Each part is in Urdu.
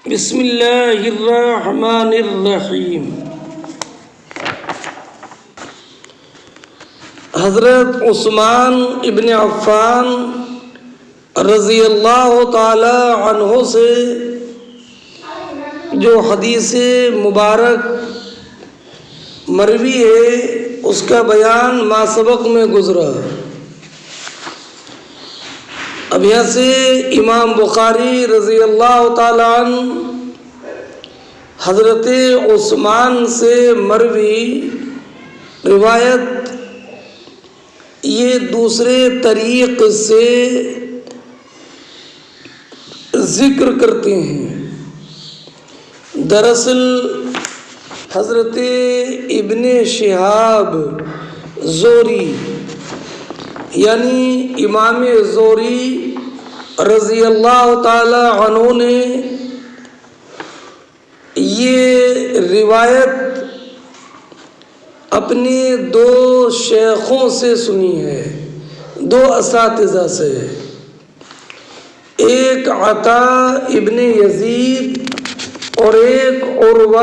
بسم اللہ الرحمن الرحیم۔ حضرت عثمان ابن عفان رضی اللہ تعالی عنہ سے جو حدیث مبارک مروی ہے اس کا بیان ما سبق میں گزرا۔ اب یہاں سے امام بخاری رضی اللہ تعالی عنہ حضرت عثمان سے مروی روایت یہ دوسرے طریق سے ذکر کرتے ہیں۔ دراصل حضرت ابن شہاب زہری یعنی امام زہری رضی اللہ تعالی عنہ نے یہ روایت اپنے دو شیخوں سے سنی ہے، دو اساتذہ سے، ایک عطا ابن یزید اور ایک عروہ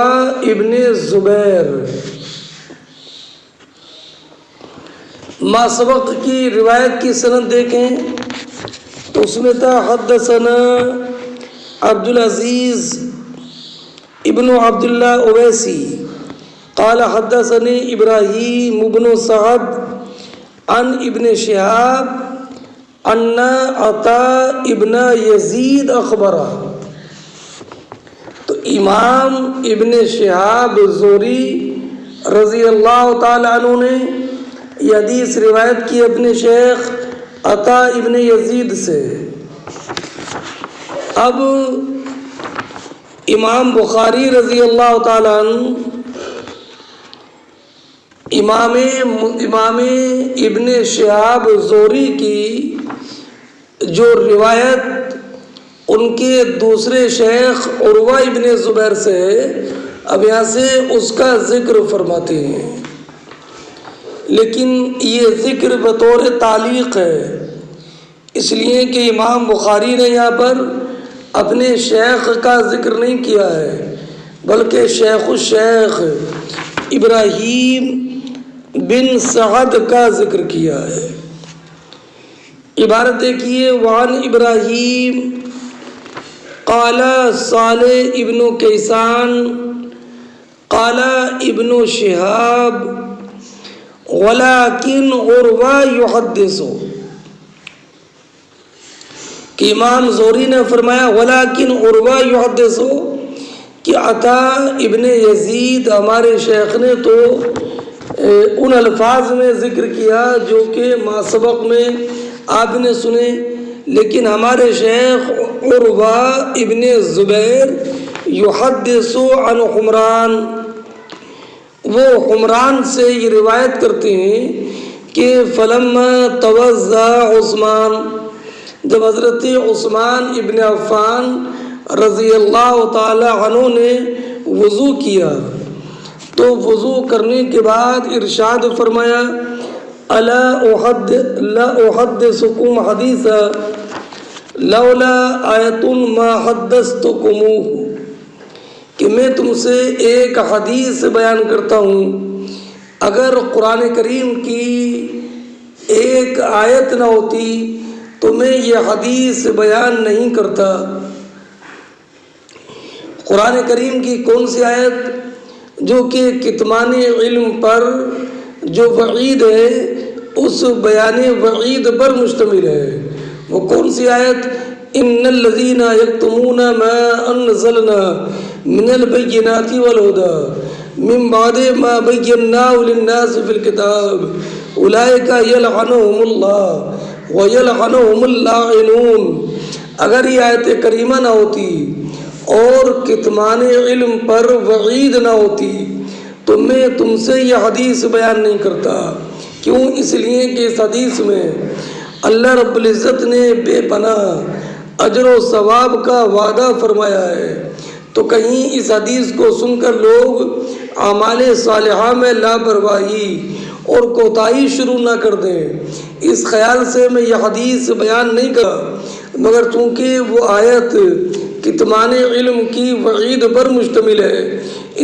ابن زبیر۔ ما سبق کی روایت کی سند دیکھیں تو اس میں تھا حدثنا عبد العزیز ابن عبداللہ اویسی قال حدثني ابراہیم ابن سعد عن ابن شہاب ان عطا ابن یزید اخبرہ۔ تو امام ابن شہاب زہری رضی اللہ تعالی عنہ نے یہ حدیث روایت کی اپنے شیخ عطا ابن یزید سے۔ اب امام بخاری رضی اللہ تعالی عنہ امام ابن شہاب زہری کی جو روایت ان کے دوسرے شیخ عروہ ابن زبیر سے، اب یہاں سے اس کا ذکر فرماتے ہیں، لیکن یہ ذکر بطور تعلیق ہے، اس لیے کہ امام بخاری نے یہاں پر اپنے شیخ کا ذکر نہیں کیا ہے بلکہ شیخ الشیخ ابراہیم بن سعد کا ذکر کیا ہے۔ عبارت دیکھیے، وعن ابراہیم قال صالح ابن کیسان قال ابن شہاب ولیکن عروہ یحدث، کہ امام زہری نے فرمایا ولیکن عروہ یحدث کہ عطا ابن یزید ہمارے شیخ نے تو ان الفاظ میں ذکر کیا جو کہ ما سبق میں آپ نے سنے، لیکن ہمارے شیخ عروہ ابن زبیر یحدث عن حمران، وہ حمران سے یہ روایت کرتے ہیں کہ فلما توضا عثمان، جب حضرت عثمان ابن عفان رضی اللہ تعالی عنہ نے وضو کیا تو وضو کرنے کے بعد ارشاد فرمایا الا احدثکم حدیثا لولا آیۃ ما حدثتکموہ، کہ میں تم سے ایک حدیث بیان کرتا ہوں، اگر قرآن کریم کی ایک آیت نہ ہوتی تو میں یہ حدیث بیان نہیں کرتا۔ قرآن کریم کی کون سی آیت جو کہ کتمان علم پر جو وعید ہے اس بیان وعید پر مشتمل ہے، وہ کون سی آیت؟ ان الذین یکتمون ما انزلنا من البینات والہدی من بعد ما بیناہ للناس فی الکتاب اولئک یلعنہم اللہ ویلعنہم اللاعنون۔ اگر یہ آیت کریمہ نہ ہوتی اور کتمان علم پر وعید نہ ہوتی تو میں تم سے یہ حدیث بیان نہیں کرتا۔ کیوں؟ اس لیے کہ اس حدیث میں اللہ رب العزت نے بے پناہ اجر و ثواب کا وعدہ فرمایا ہے، تو کہیں اس حدیث کو سن کر لوگ اعمال صالحہ میں لاپرواہی اور کوتاہی شروع نہ کر دیں۔ اس خیال سے میں یہ حدیث بیان نہیں کرا، مگر چونکہ وہ آیت کتمان علم کی وعید پر مشتمل ہے،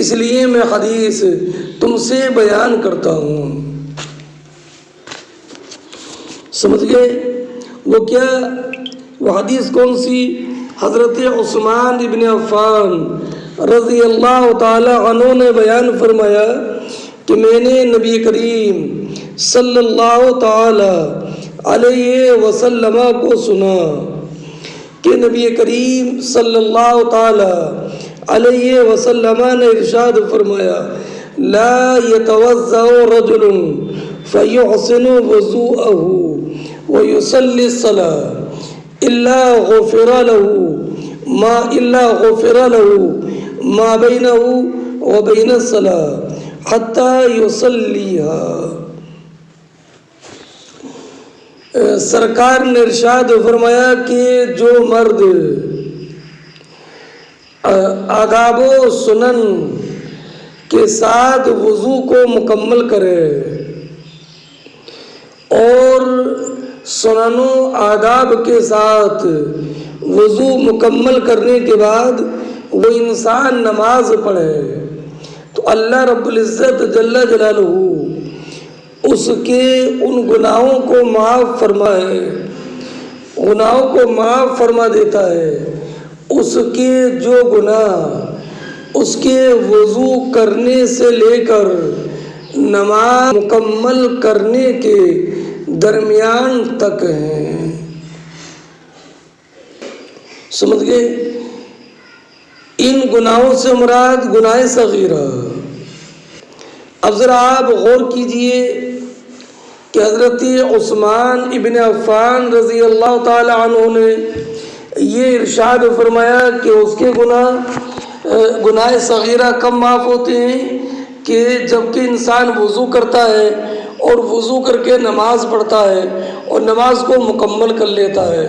اس لیے میں حدیث تم سے بیان کرتا ہوں۔ سمجھ گئے؟ وہ کیا؟ وہ حدیث کون سی؟ حضرت عثمان ابن عفان رضی اللہ تعالی عنہ نے بیان فرمایا کہ میں نے نبی کریم صلی اللہ تعالی علیہ وسلم کو سنا کہ نبی کریم صلی اللہ تعالی علیہ وسلم نے ارشاد فرمایا: لا يتوضأ رجل فيحسن وضوءه ويصلي الصلاة إلا غفر له ما بينه وبين الصلاة حتى يصليها۔ سرکار نے ارشاد فرمایا کہ جو مرد آداب و سنن کے ساتھ وضو کو مکمل کرے اور سنن و آداب کے ساتھ وضو مکمل کرنے کے بعد وہ انسان نماز پڑھے تو اللہ رب العزت جل جلالہ اس کے ان گناہوں کو معاف فرمائے، گناہوں کو معاف فرما دیتا ہے۔ اس کے جو گناہ اس کے وضو کرنے سے لے کر نماز مکمل کرنے کے درمیان تک ہیں۔ سمجھ گئے؟ ان گناہوں سے مراد گناہ صغیرہ۔ اب ذرا آپ غور کیجئے کہ حضرت عثمان ابن عفان رضی اللہ تعالی عنہ نے یہ ارشاد فرمایا کہ اس کے گناہ صغیرہ کب معاف ہوتے ہیں کہ جب کہ انسان وضو کرتا ہے اور وضو کر کے نماز پڑھتا ہے اور نماز کو مکمل کر لیتا ہے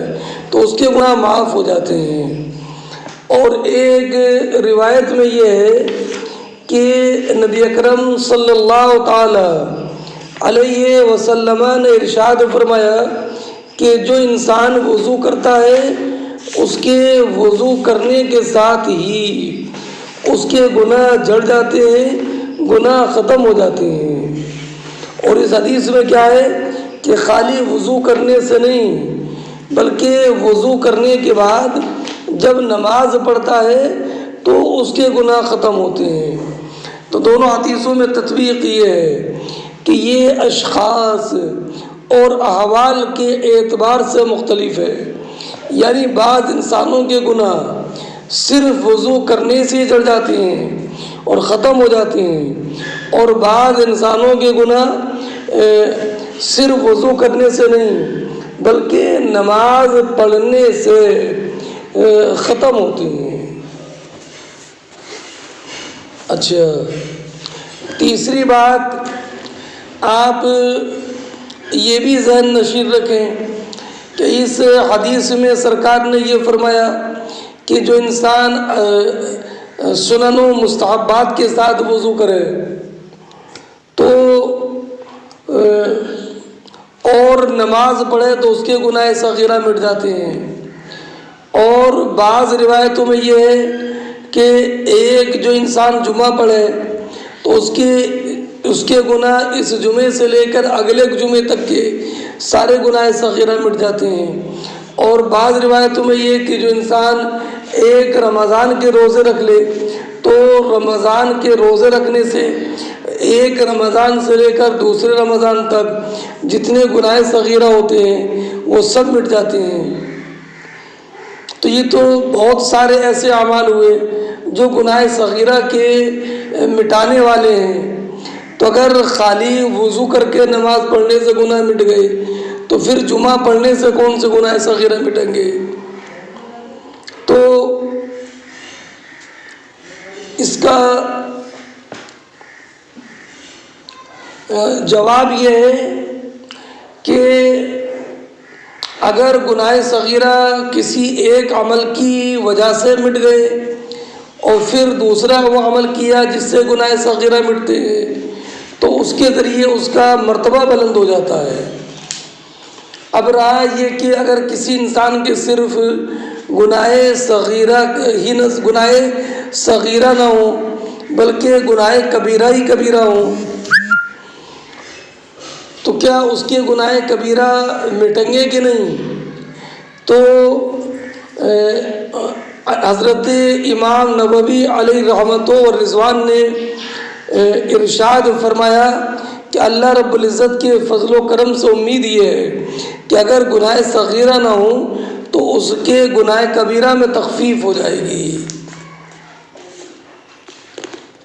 تو اس کے گناہ معاف ہو جاتے ہیں۔ اور ایک روایت میں یہ ہے کہ نبی اکرم صلی اللہ تعالی علیہ وسلم نے ارشاد فرمایا کہ جو انسان وضو کرتا ہے اس کے وضو کرنے کے ساتھ ہی اس کے گناہ جھڑ جاتے ہیں، گناہ ختم ہو جاتے ہیں۔ اور اس حدیث میں کیا ہے کہ خالی وضو کرنے سے نہیں بلکہ وضو کرنے کے بعد جب نماز پڑھتا ہے تو اس کے گناہ ختم ہوتے ہیں۔ تو دونوں حدیثوں میں تطبیق یہ ہے کہ یہ اشخاص اور احوال کے اعتبار سے مختلف ہے، یعنی بعض انسانوں کے گناہ صرف وضو کرنے سے جڑ جاتے ہیں اور ختم ہو جاتے ہیں، اور بعض انسانوں کے گناہ صرف وضو کرنے سے نہیں بلکہ نماز پڑھنے سے ختم ہوتے ہیں۔ اچھا، تیسری بات آپ یہ بھی ذہن نشین رکھیں کہ اس حدیث میں سرکار نے یہ فرمایا کہ جو انسان سنن و مستحبات کے ساتھ وضو کرے تو اور نماز پڑھے تو اس کے گناہ صغیرہ مٹ جاتے ہیں۔ اور بعض روایتوں میں یہ ہے کہ ایک جو انسان جمعہ پڑھے تو اس کے گناہ اس جمعے سے لے کر اگلے جمعے تک کے سارے گناہ صغیرہ مٹ جاتے ہیں۔ اور بعض روایتوں میں یہ کہ جو انسان ایک رمضان کے روزے رکھ لے تو رمضان کے روزے رکھنے سے ایک رمضان سے لے کر دوسرے رمضان تک جتنے گناہ صغیرہ ہوتے ہیں وہ سب مٹ جاتے ہیں۔ تو یہ تو بہت سارے ایسے اعمال ہوئے جو گناہ صغیرہ کے مٹانے والے ہیں۔ تو اگر خالی وضو کر کے نماز پڑھنے سے گناہ مٹ گئے تو پھر جمعہ پڑھنے سے کون سے گناہ صغیرہ مٹیں گے؟ تو اس کا جواب یہ ہے کہ اگر گناہ صغیرہ کسی ایک عمل کی وجہ سے مٹ گئے اور پھر دوسرا وہ عمل کیا جس سے گناہ صغیرہ مٹتے ہیں تو تو اس کے ذریعے اس کا مرتبہ بلند ہو جاتا ہے۔ اب رہا یہ کہ اگر کسی انسان کے صرف گناہ صغیرہ ہی گناہ صغیرہ نہ ہو بلکہ گناہ کبیرہ ہی کبیرہ ہوں، تو کیا اس کے گناہ کبیرہ مٹیں گے کہ نہیں؟ تو حضرت امام نووی علیہ رحمت و رضوان نے ارشاد فرمایا کہ اللہ رب العزت کے فضل و کرم سے امید یہ ہے کہ اگر گناہ صغیرہ نہ ہوں تو اس کے گناہ کبیرہ میں تخفیف ہو جائے گی،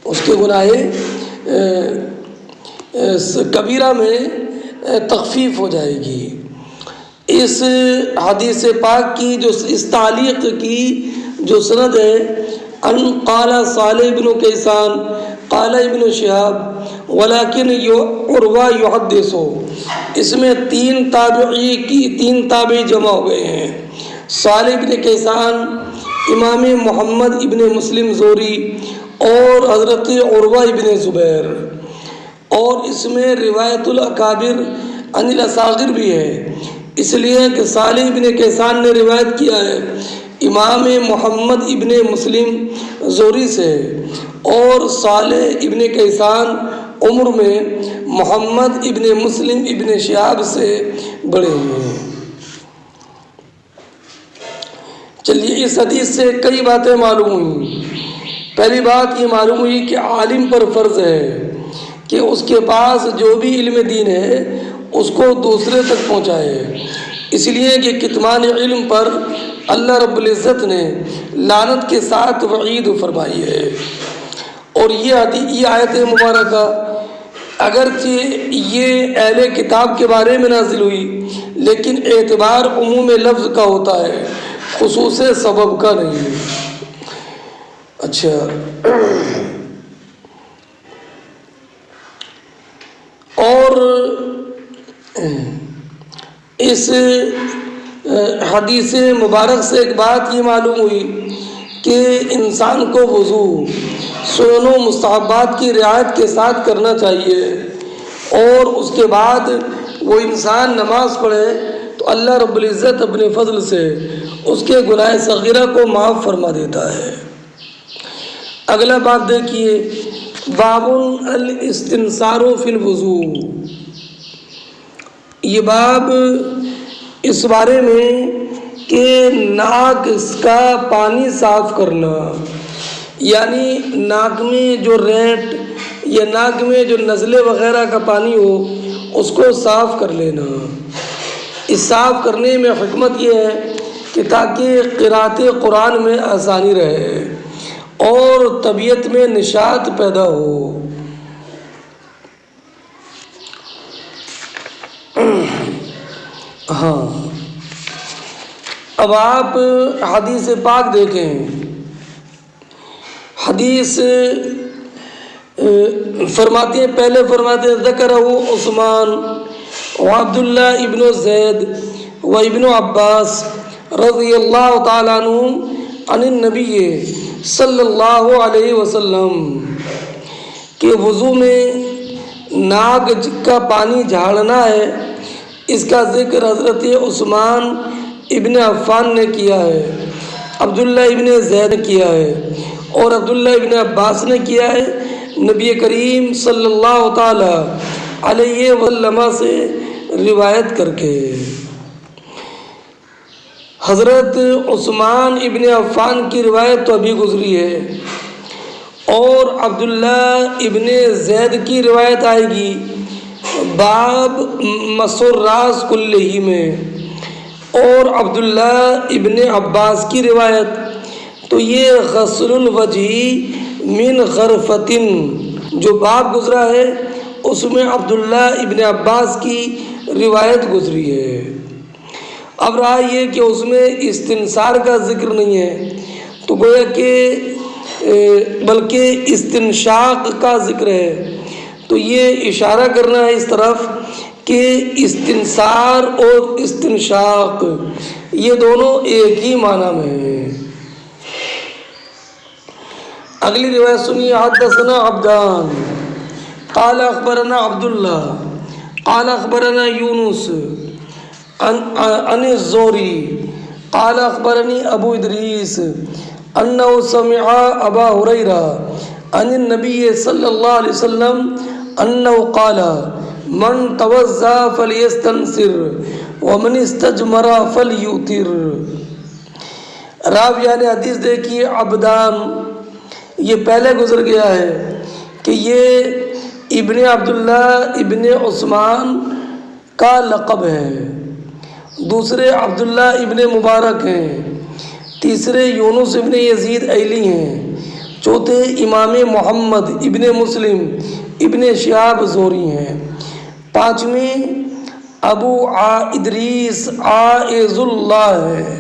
اس کے گناہ کبیرہ میں تخفیف ہو جائے گی۔ اس حدیث پاک کی جو اس تعلیق کی جو سند ہے، ان قال صالح بن کیسان قال ابن شہاب ولیکن عروہ یحدث، اس میں تین تابعی جمع ہو گئے ہیں، صالح بن کیسان، امام محمد ابن مسلم زوری اور حضرت عروہ ابن زبیر، اور اس میں روایت الاکابر عن الاصاغر بھی ہے، اس لیے کہ صالح ابن کیسان نے روایت کیا ہے امام محمد ابن مسلم زوری سے، اور صالح ابن کیسان عمر میں محمد ابن مسلم ابن شہاب سے بڑے ہوئے ہیں۔ چلیے، اس حدیث سے کئی باتیں معلوم ہوئیں۔ پہلی بات یہ معلوم ہوئی کہ عالم پر فرض ہے کہ اس کے پاس جو بھی علم دین ہے اس کو دوسرے تک پہنچائے، اس لیے کہ کتمان علم پر اللہ رب العزت نے لعنت کے ساتھ وعید فرمائی ہے۔ اور یہ آیت مبارکہ اگرچہ یہ اہل کتاب کے بارے میں نازل ہوئی لیکن اعتبار عموم لفظ کا ہوتا ہے، خصوص سبب کا نہیں۔ اچھا، اور اس حدیث مبارک سے ایک بات یہ معلوم ہوئی کہ انسان کو وضو سنن و مستحبات کی رعایت کے ساتھ کرنا چاہیے، اور اس کے بعد وہ انسان نماز پڑھے تو اللہ رب العزت اپنے فضل سے اس کے گناہ صغیرہ کو معاف فرما دیتا ہے۔ اگلا باب دیکھیے، باب الاستنصار فی الوضو، یہ باب اس بارے میں کہ ناک کا پانی صاف کرنا، یعنی ناک میں جو رینٹ یا ناک میں جو نزلے وغیرہ کا پانی ہو اس کو صاف کر لینا۔ اس صاف کرنے میں حکمت یہ ہے کہ تاکہ قرأت قرآن میں آسانی رہے اور طبیعت میں نشاط پیدا ہو۔ ہاں، اب آپ حدیث پاک دیکھیں۔ حدیث فرماتے ہیں، پہلے فرماتے ہیں ذکرہ عثمان و عبداللہ ابن زید و ابن عباس رضی اللہ تعالیٰ عنہ عن النبی صلی اللہ علیہ وسلم کہ وضو میں ناک کا پانی جھاڑنا ہے، اس کا ذکر حضرت عثمان ابن عفان نے کیا ہے، عبداللہ ابن زید نے کیا ہے اور عبداللہ ابن عباس نے کیا ہے، نبی کریم صلی اللہ تعالی علیہ وسلم سے روایت کر کے۔ حضرت عثمان ابن عفان کی روایت تو ابھی گزری ہے، اور عبداللہ ابن زید کی روایت آئے گی باب مسح الراس کلہ میں، اور عبداللہ ابن عباس کی روایت تو یہ غسل الوجہ من غرفتن جو باب گزرا ہے اس میں عبداللہ ابن عباس کی روایت گزری ہے۔ اب رہا یہ کہ اس میں استنصار کا ذکر نہیں ہے، تو گویا کہ بلکہ استنشاق کا ذکر ہے، تو یہ اشارہ کرنا ہے اس طرف کہ استنصار اور استنشاق یہ دونوں ایک ہی معنی میں ہیں۔ اگلی روایت سنیے، حدثنا عبدان قال اخبرنا عبد الله قال اخبرنا يونس عن الزهري قال اخبرني ابو ادریس انه سمع ابا هريره عن النبي صلى الله عليه وسلم انه قال من توضأ فليستنصر ومن استجمر فليوتر. راویان حدیث دیکھیے عبدان، یہ پہلے گزر گیا ہے کہ یہ ابن عبداللہ ابن عثمان کا لقب ہے، دوسرے عبداللہ ابن مبارک ہیں، تیسرے یونس ابن یزید ایلی ہیں، چوتھے امام محمد ابن مسلم ابن شہاب زہری ہیں، پانچویں ابو ادریس عائض اللہ ہے،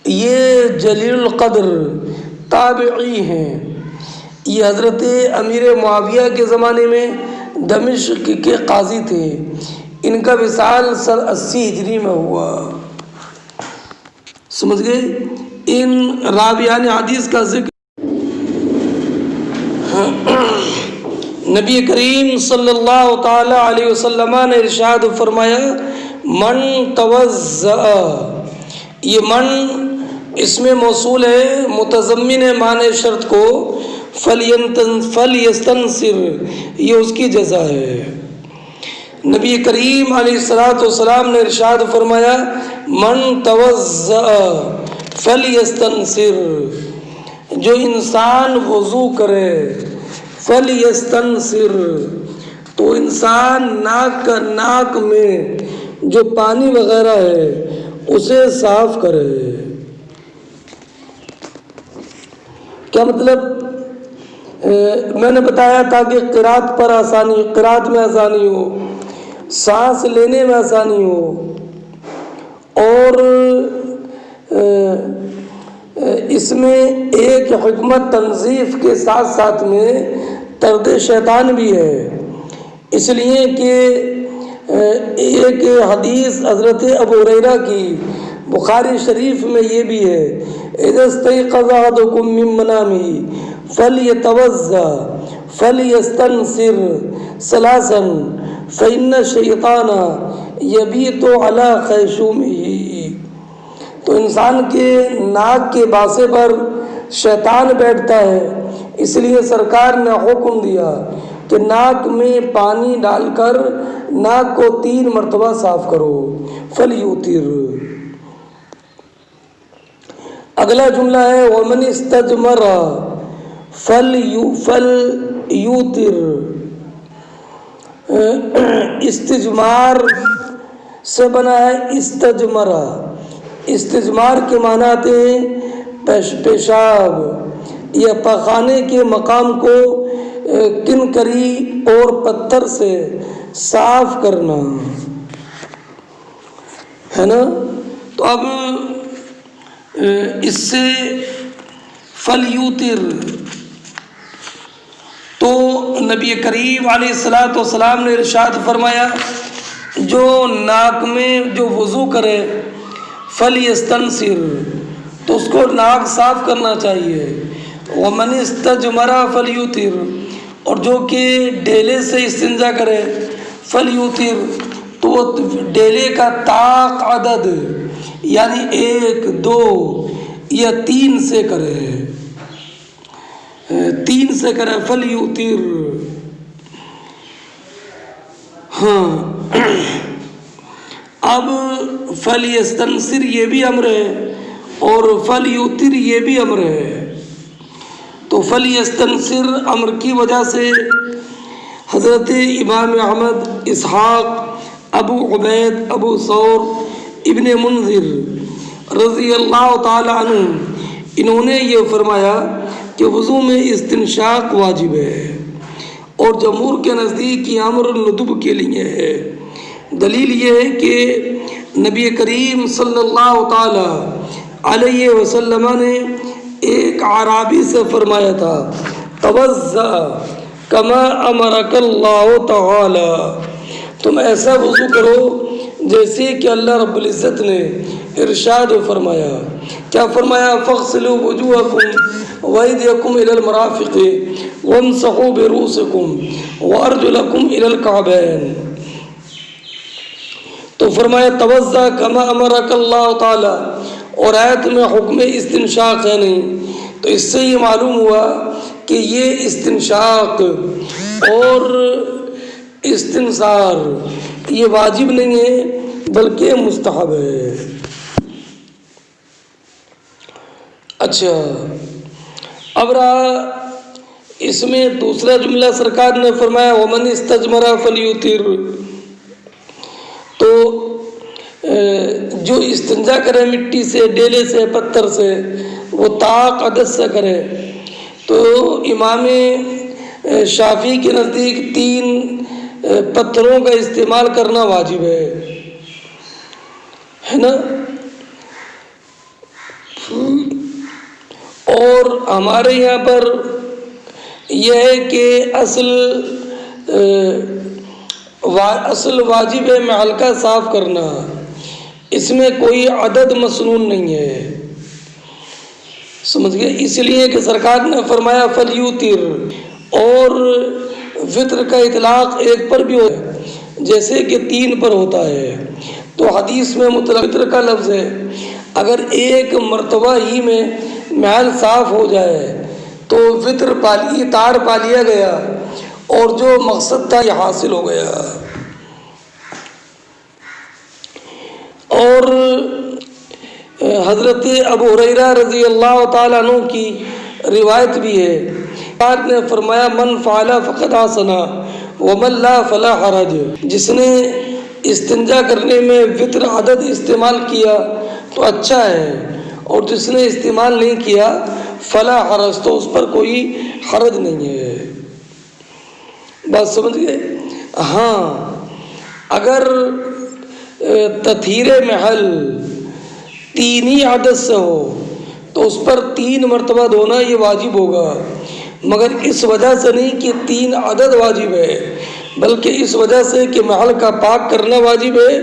یہ جلیل القدر تابعی ہیں، یہ حضرت امیر معاویہ کے زمانے میں دمشق کے قاضی تھے، ان کا وصال سن 80 ہجری میں ہوا. سمجھ گئے؟ ان راویان حدیث کا ذکر نبی کریم صلی اللہ تعالی علیہ وسلم نے ارشاد فرمایا من توضأ، یہ من اس میں موصول ہے، متضمن ہے معنی شرط کو، فلیستنصر یہ اس کی جزا ہے. نبی کریم علیہ السلام نے ارشاد فرمایا من توضأ فلیستنصر، جو انسان وضو کرے، فلیستنصر تو انسان ناک میں جو پانی وغیرہ ہے اسے صاف کرے. کیا مطلب؟ میں نے بتایا تاکہ قرات پر آسانی، قرات میں آسانی ہو، سانس لینے میں آسانی ہو، اور اس میں ایک حکمت تنظیف کے ساتھ ساتھ میں طرد شیطان بھی ہے، اس لیے کہ ایک حدیث حضرت ابو ہریرہ کی بخاری شریف میں یہ بھی ہے اذا استيقظ احدكم من منامه فليتوضأ فليستنصر ثلاثا فإن الشيطان يبيت على خيشومه. تو انسان کے ناک کے باسے پر شیطان بیٹھتا ہے، اس لیے سرکار نے حکم دیا کہ ناک میں پانی ڈال کر ناک کو 3 مرتبہ صاف کرو. فلیوتر. اگلا جملہ ہے ومن استجمر فلیوتر. استجمار سے بنا ہے استجمرہ. استجمار کے معنی آتے ہیں پیشاب یا پخانے کے مقام کو کنکری اور پتھر سے صاف کرنا ہے نا. تو اب اس سے فلیوتر تو نبی کریم علیہ الصلوۃ والسلام نے ارشاد فرمایا جو ناک میں جو وضو کرے فلیستنصر تو اس کو ناک صاف کرنا چاہیے. ومن استجمر فلیوتر اور جو کہ ڈیلے سے استنجا کرے فلیوتر تو وہ ڈیلے کا طاق عدد یعنی 1 2 یا 3 سے کرے، 3 سے کرے فلیوتر. ہاں اب فلیستنصر یہ بھی امر ہے اور فلیوتر یہ بھی امر ہے. تو فلیستنصر امر کی وجہ سے حضرت امام احمد، اسحاق، ابو عبید، ابو ثور، ابن منذر رضی اللہ تعالی عنہ انہوں نے یہ فرمایا کہ وضو میں استنشاق واجب ہے اور جمہور کے نزدیک یہ امر ندب کے لیے ہے. دلیل یہ ہے کہ نبی کریم صلی اللہ تعالی علیہ وسلم نے ایک اعرابی سے فرمایا تھا توضأ کما امرک اللہ تعالی، تم ایسا وضو کرو جیسے کہ اللہ رب العزت نے ارشاد فرمایا. کیا فرمایا؟ فاغسلوا وجوہکم وَأَيْدِيَكُمْ إِلَى الْمَرَافِقِ وَامْسَحُوا بِرُؤُوسِكُمْ وَأَرْجُلَكُمْ إِلَى الْكَعْبَيْنِ۔ تو فرمایا توضأ کما امرک اللہ تعالیٰ، اور آیت میں حکم استنشاق ہے نہیں، تو اس سے یہ معلوم ہوا کہ یہ استنشاق اور استنثار یہ واجب نہیں ہے بلکہ مستحب ہے۔ اچھا، اب رہا اس میں دوسرا جملہ، سرکار نے فرمایا وَمَنِ اسْتَجْمَرَ فَلْيُوتِرْ، تو جو استنجا کرے مٹی سے، ڈیلے سے، پتھر سے، وہ طاق عدد سے کرے۔ تو امام شافعی کے نزدیک 3 پتھروں کا استعمال کرنا واجب ہے نا، اور ہمارے یہاں پر یہ ہے کہ اصل واجب ہے محل کا صاف کرنا، اس میں کوئی عدد مسنون نہیں ہے، سمجھ گئے؟ اس لیے کہ سرکار نے فرمایا فلیوتر، اور وطر کا اطلاق ایک پر بھی ہوتا ہے جیسے کہ 3 پر ہوتا ہے، تو حدیث میں مطلق وطر کا لفظ ہے، اگر ایک مرتبہ ہی میں محل صاف ہو جائے تو وطر تار پا لیا گیا اور جو مقصد تھا یہ حاصل ہو گیا۔ اور حضرت ابو ہریرہ رضی اللہ تعالیٰ عنہ کی روایت بھی ہے، آپ نے فرمایا من فعل فقد احسن ومن لا فلا حرج، جس نے استنجا کرنے میں وطر عدد استعمال کیا تو اچھا ہے، اور جس نے استعمال نہیں کیا فلا حرج، تو اس پر کوئی حرج نہیں ہے۔ بات سمجھ گئے؟ ہاں، اگر تطہیر محل 3 ہی عدد سے ہو تو اس پر 3 مرتبہ دھونا یہ واجب ہوگا، مگر اس وجہ سے نہیں کہ 3 عدد واجب ہے، بلکہ اس وجہ سے کہ محل کا پاک کرنا واجب ہے،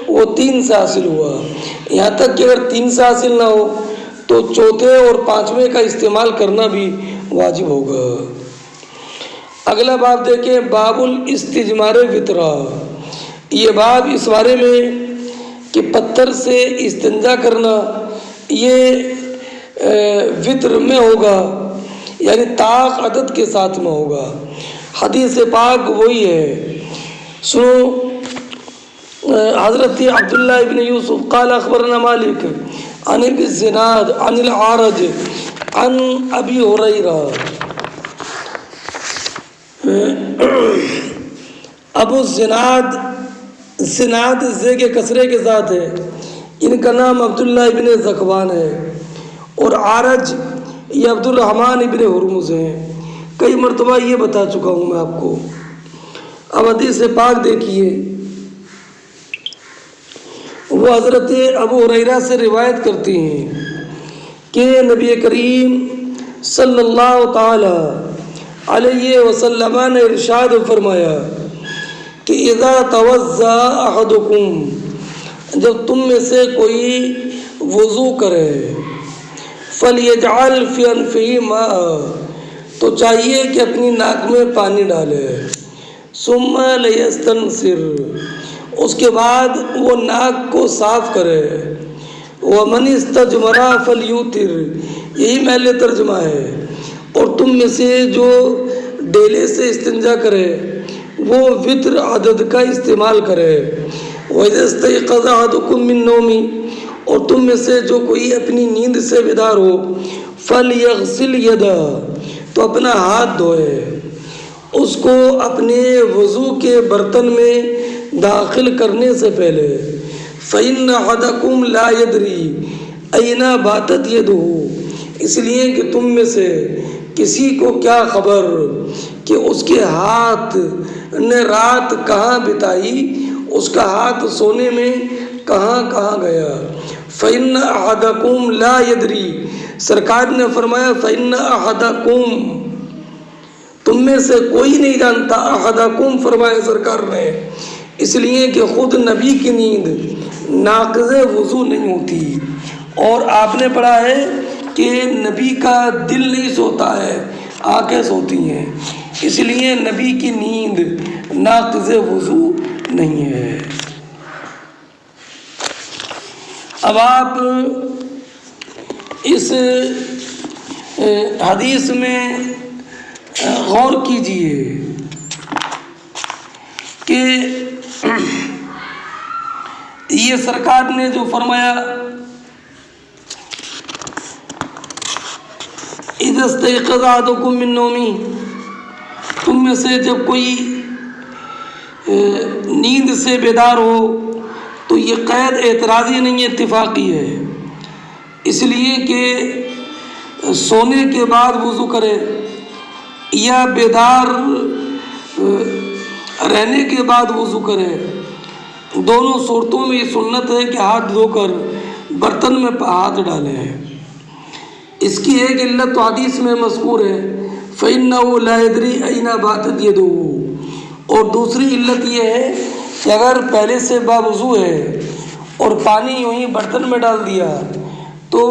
وہ 3 سے حاصل ہوا۔ یہاں تک کہ اگر 3 سے حاصل نہ ہو تو 4تھے اور 5ویں کا استعمال کرنا بھی واجب ہوگا۔ اگلا باب دیکھیں، باب الاستجمار وطرا، یہ باب اس بارے میں کہ پتھر سے استنجا کرنا یہ وطر میں ہوگا، یعنی طاق عدد کے ساتھ میں ہوگا۔ حدیث پاک وہی ہے، سنو، حضرت عبداللہ ابن یوسف قال اخبرنا مالک عن ابی الزناد عن العارج عن ابی ہریرہ۔ ابو الزناد، زناد زے کے کسرے کے ساتھ ہے، ان کا نام عبداللہ ابن ذکوان ہے، اور عارج یہ عبد الرحمن ابن ہرمز ہیں، کئی مرتبہ یہ بتا چکا ہوں میں آپ کو۔ اب حدیث پاک دیکھیے، وہ حضرت ابو ہریرہ سے روایت کرتی ہیں کہ نبی کریم صلی اللہ تعالی علیہ وسلم نے ارشاد فرمایا کہ اذا توضا احدکم، جب تم میں سے کوئی وضو کرے، فلیجعل فی انفہ ماء، تو چاہیے کہ اپنی ناک میں پانی ڈالے، ثم لیستنثر، اس کے بعد وہ ناک کو صاف کرے، ومن استجمر فلیوتر، یہی محل ترجمہ ہے، اور تم میں سے جو ڈیلے سے استنجا کرے وہ وطر عدد کا استعمال کرے، وَإِذَا اسْتَيْقَظَ أَحَدُكُم مِّن نَوْمِهِ، اور تم میں سے جو کوئی اپنی نیند سے بیدار ہو، فَلْيَغْسِلْ يَدَهُ، تو اپنا ہاتھ دھوئے، اس کو اپنے وضو کے برتن میں داخل کرنے سے پہلے، فَإِنَّ أَحَدَكُمْ لَا يَدْرِي أَيْنَ بَاتَتْ يَدُهُ، اس لیے کہ تم میں سے کسی کو کیا خبر کہ اس کے ہاتھ نے رات کہاں بتائی، اس کا ہاتھ سونے میں کہاں کہاں گیا۔ فَإِنَّ أَحَدَكُمْ لَا يَدْرِي، سرکار نے فرمایا فَإِنَّ أَحَدَكُمْ، تم میں سے کوئی نہیں جانتا، أَحَدَكُمْ فرمایا سرکار نے، اس لیے کہ خود نبی کی نیند ناقض وضو نہیں ہوتی، اور آپ نے پڑھا ہے کہ نبی کا دل نہیں سوتا ہے، آنکھیں سوتی ہیں، اس لیے نبی کی نیند ناقض وضو نہیں ہے۔ اب آپ اس حدیث میں غور کیجئے کہ یہ سرکار نے جو فرمایا اذا استيقظ احدكم من نومه، تم میں سے جب کوئی نیند سے بیدار ہو، تو یہ قید اعتراضی نہیں ہے، اتفاقی ہے، اس لیے کہ سونے کے بعد وضو کرے یا بیدار رہنے کے بعد وضو کرے، دونوں صورتوں میں یہ سنت ہے کہ ہاتھ دھو کر برتن میں ہاتھ ڈالیں۔ اس کی ایک علت تو حدیث میں مذکور ہے فَإِنَّهُ لَا يَدْرِي أَيْنَ بَاتَتْ يَدُهُ، اور دوسری علت یہ ہے کہ اگر پہلے سے باوضو ہے اور پانی یوں ہی برتن میں ڈال دیا تو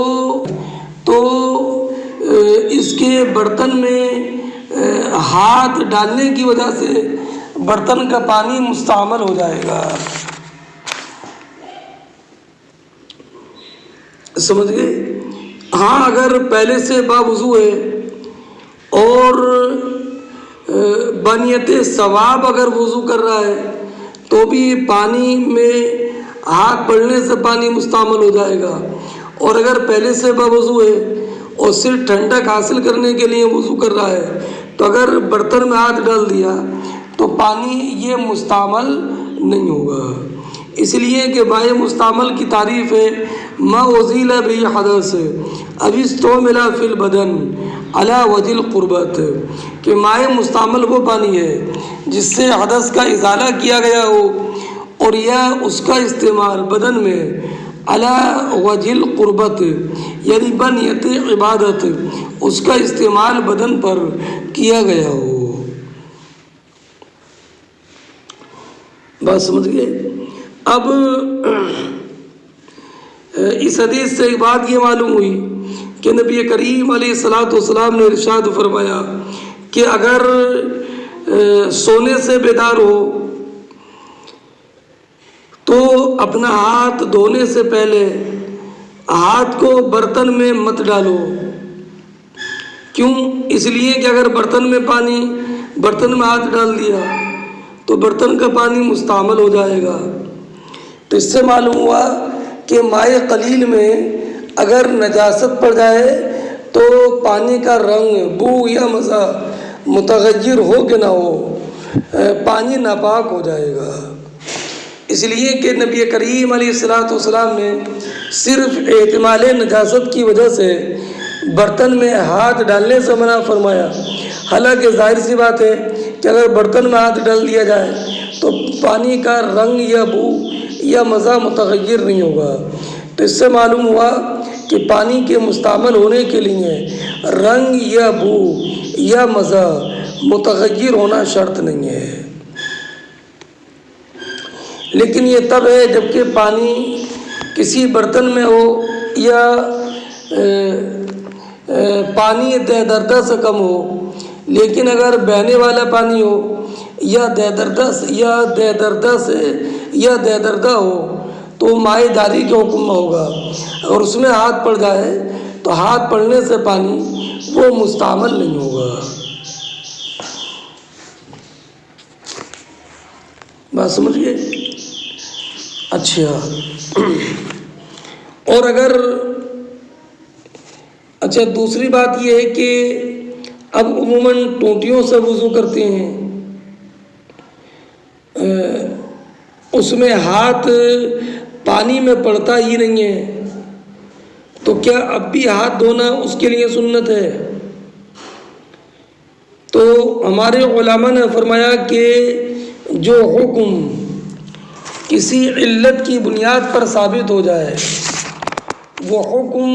اس کے برتن میں ہاتھ ڈالنے کی وجہ سے برتن کا پانی مستعمل ہو جائے گا۔ سمجھ گئے؟ ہاں اگر پہلے سے باوضو ہے اور بنیت ثواب اگر وضو کر رہا ہے تو بھی پانی میں ہاتھ پڑنے سے پانی مستعمل ہو جائے گا، اور اگر پہلے سے باوضو ہے اور صرف ٹھنڈک حاصل کرنے کے لیے وضو کر رہا ہے تو اگر برتن میں ہاتھ ڈال دیا تو پانی یہ مستعمل نہیں ہوگا۔ اس لیے کہ مائع مستعمل کی تعریف ہے ما أزيل به حدث أو استعمل في البدن على وجه القربت، کہ مائع مستعمل وہ پانی ہے جس سے حدث کا ازالہ کیا گیا ہو اور یا اس کا استعمال بدن میں علی وجہ القربت یعنی بنیت عبادت اس کا استعمال بدن پر کیا گیا ہو۔ بات سمجھ گئے؟ اب اس حدیث سے ایک بات یہ معلوم ہوئی کہ نبی کریم علیہ الصلوۃ والسلام نے ارشاد فرمایا کہ اگر سونے سے بیدار ہو تو اپنا ہاتھ دھونے سے پہلے ہاتھ کو برتن میں مت ڈالو۔ کیوں؟ اس لیے کہ اگر برتن میں ہاتھ ڈال دیا تو برتن کا پانی مستعمل ہو جائے گا۔ تو اس سے معلوم ہوا کہ مائع قلیل میں اگر نجاست پڑ جائے تو پانی کا رنگ، بو یا مزہ متغیر ہو کہ نہ ہو، پانی ناپاک ہو جائے گا۔ اس لیے کہ نبی کریم علیہ الصلوۃ والسلام نے صرف احتمال نجاست کی وجہ سے برتن میں ہاتھ ڈالنے سے منع فرمایا، حالانکہ ظاہر سی بات ہے کہ اگر برتن میں ہاتھ ڈال دیا جائے تو پانی کا رنگ یا بو یا مزہ متغیر نہیں ہوگا۔ تو اس سے معلوم ہوا کہ پانی کے مستعمل ہونے کے لیے رنگ یا بو یا مزہ متغیر ہونا شرط نہیں ہے، لیکن یہ تب ہے جبکہ پانی کسی برتن میں ہو یا پانی دے دردہ سے کم ہو۔ لیکن اگر بہنے والا پانی ہو یا دے دردہ ہو تو مائع جاری کے حکم میں ہوگا، اور اس میں ہاتھ پڑ جائے تو ہاتھ پڑنے سے پانی وہ مستعمل نہیں ہوگا۔ بات سمجھئے؟ اچھا، اور دوسری بات یہ ہے کہ اب عموماً ٹوٹیوں سے وضو کرتے ہیں، اس میں ہاتھ پانی میں پڑتا ہی نہیں ہے، تو کیا اب بھی ہاتھ دھونا اس کے لیے سنت ہے؟ تو ہمارے علماء نے فرمایا کہ جو حکم کسی علت کی بنیاد پر ثابت ہو جائے وہ حکم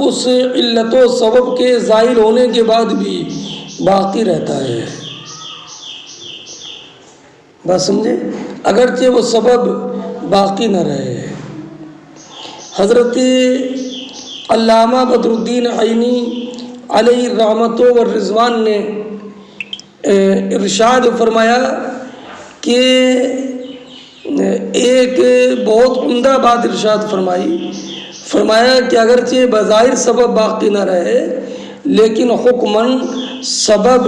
اس علت و سبب کے ظاہر ہونے کے بعد بھی باقی رہتا ہے۔ بات سمجھے؟ اگرچہ وہ سبب باقی نہ رہے۔ حضرت علامہ بدر الدین عینی علیہ رحمت و رضوان نے ارشاد فرمایا کہ ایک بہت عمدہ بات ارشاد فرمایا کہ اگرچہ بظاہر سبب باقی نہ رہے لیکن حکماً سبب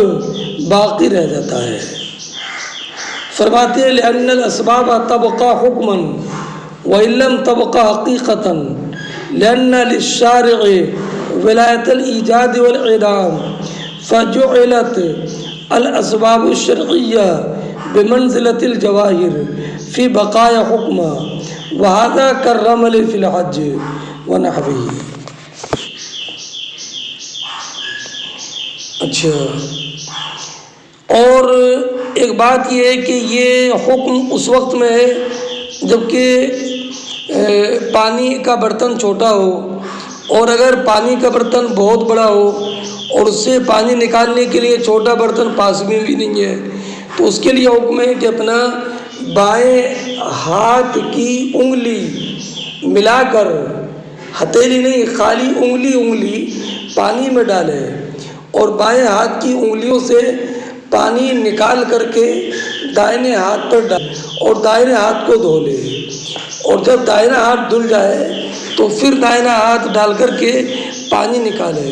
باقی رہ جاتا ہے. فرماتے ہیں لأن الاسباب تبقى حکماً وإن لم تبقى حقیقتاً لأن للشارع ولایة الإیجاد والإعدام فجعلت الاسباب الشرعية بمنزلة الجواهر في بقاء حكمها وهذا كالرمل في الحج ونحوه. اچھا، اور ایک بات یہ ہے کہ یہ حکم اس وقت میں ہے جب کہ پانی کا برتن چھوٹا ہو، اور اگر پانی کا برتن بہت بڑا ہو اور اس سے پانی نکالنے کے لیے چھوٹا برتن پاس میں بھی نہیں ہے تو اس کے لیے حکم ہے کہ اپنا بائیں ہاتھ کی انگلی ملا کر، ہتھیلی نہیں، خالی انگلی پانی میں ڈالے اور بائیں ہاتھ کی انگلیوں سے پانی نکال کر کے دائیں ہاتھ پر ڈال اور دائیں ہاتھ کو دھو لے، اور جب دائیں ہاتھ دھل جائے تو پھر دائیں ہاتھ ڈال کر کے پانی نکالے.